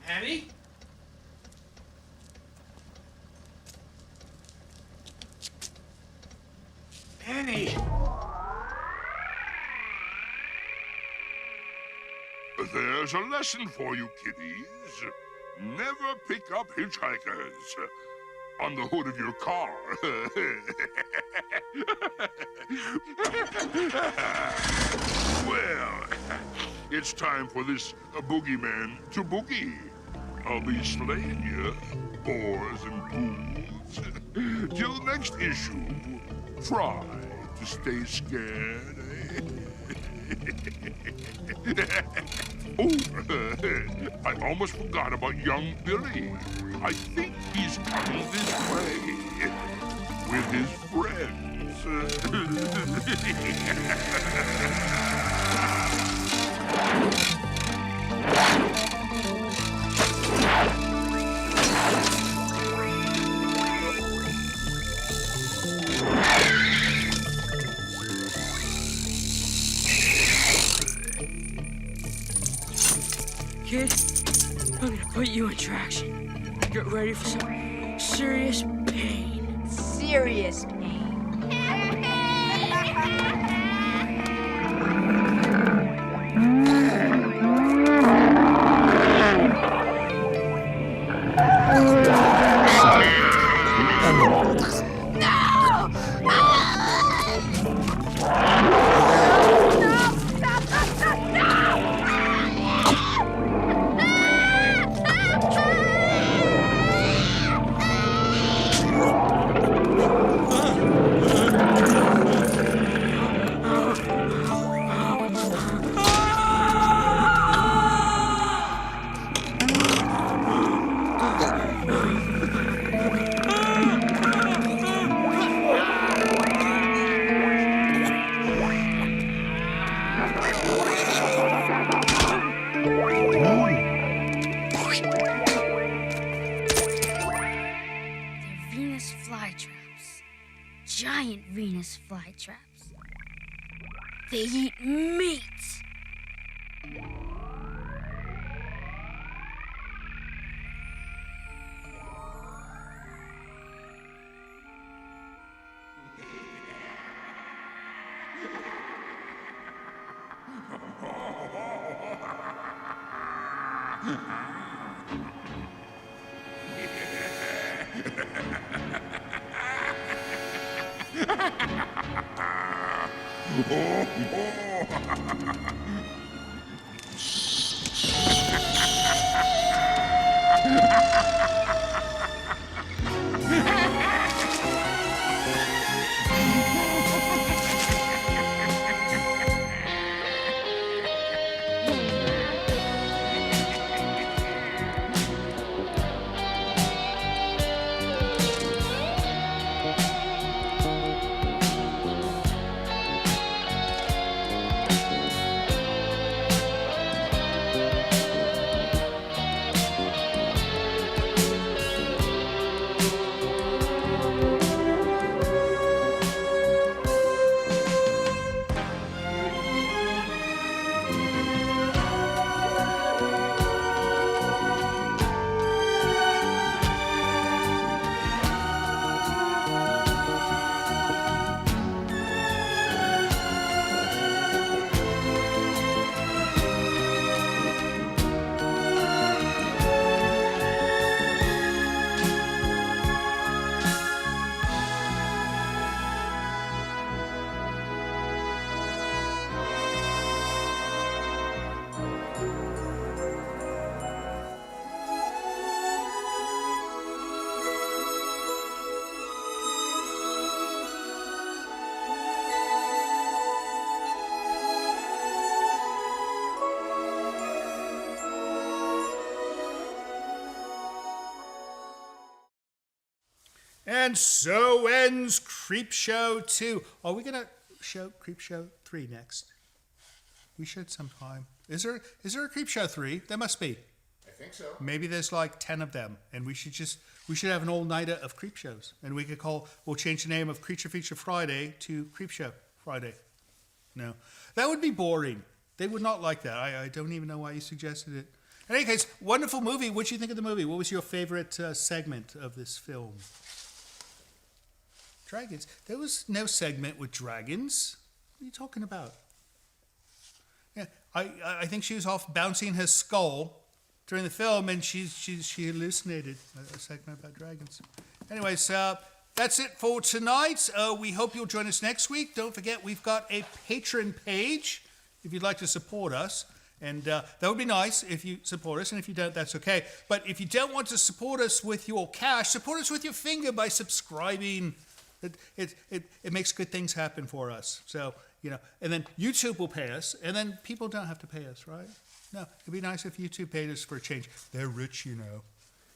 Speaker 15: Annie? Annie!
Speaker 3: There's a lesson for you, kiddies. Never pick up hitchhikers on the hood of your car. Well, it's time for this boogeyman to boogie. I'll be slaying you, boars and ghouls. Till next issue, try to stay scared, eh? Oh, I almost forgot about young Billy. I think he's coming this way with his friends.
Speaker 16: kid, I'm gonna put you in traction. Get ready for some serious pain.
Speaker 17: Serious pain.
Speaker 13: Venus flytraps. Giant Venus flytraps. They eat meat.
Speaker 1: And so ends Creepshow 2. Are we going to show Creepshow 3 next? We should sometime. Is there a Creepshow 3? There must be.
Speaker 19: I think so.
Speaker 1: Maybe there's like 10 of them, and we should have an all-nighter of Creepshows, and we'll change the name of Creature Feature Friday to Creepshow Friday. No, that would be boring. They would not like that. I don't even know why you suggested it. In any case, wonderful movie. What did you think of the movie? What was your favorite segment of this film? Dragons. There was no segment with dragons. What are you talking about? Yeah, I think she was off bouncing her skull during the film, and she hallucinated a segment about dragons. Anyways, that's it for tonight. We hope you'll join us next week. Don't forget, we've got a Patreon page if you'd like to support us. And that would be nice if you support us, and if you don't, that's okay. But if you don't want to support us with your cash, support us with your finger by subscribing. It makes good things happen for us. So, and then YouTube will pay us, and then people don't have to pay us, right? No, it'd be nice if YouTube paid us for a change. They're rich, In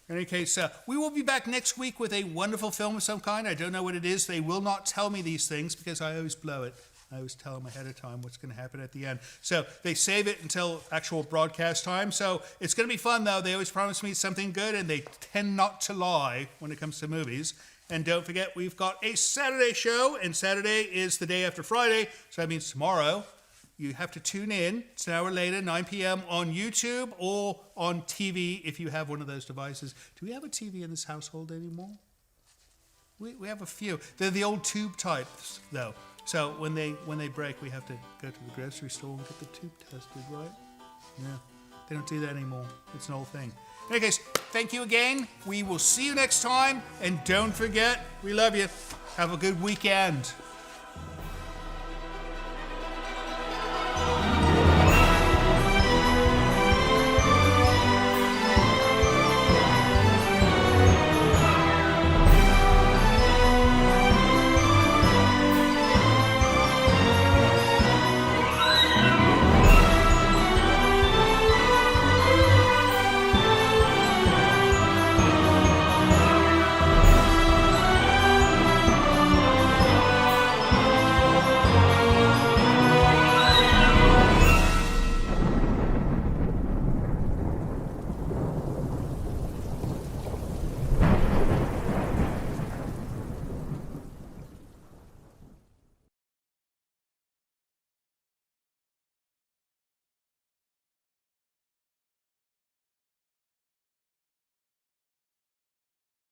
Speaker 1: any case, we will be back next week with a wonderful film of some kind. I don't know what it is. They will not tell me these things because I always blow it. I always tell them ahead of time what's going to happen at the end. So they save it until actual broadcast time. So it's going to be fun, though. They always promise me something good, and they tend not to lie when it comes to movies. And don't forget, we've got a Saturday show, and Saturday is the day after Friday, so that means tomorrow. you have to tune in. It's an hour later, 9 p.m. on YouTube or on TV if you have one of those devices. Do we have a TV in this household anymore? We have a few. They're the old tube types, though. So when they break, we have to go to the grocery store and get the tube tested, right? Yeah. They don't do that anymore. It's an old thing. In any case, thank you again. We will see you next time. And don't forget, we love you. Have a good weekend.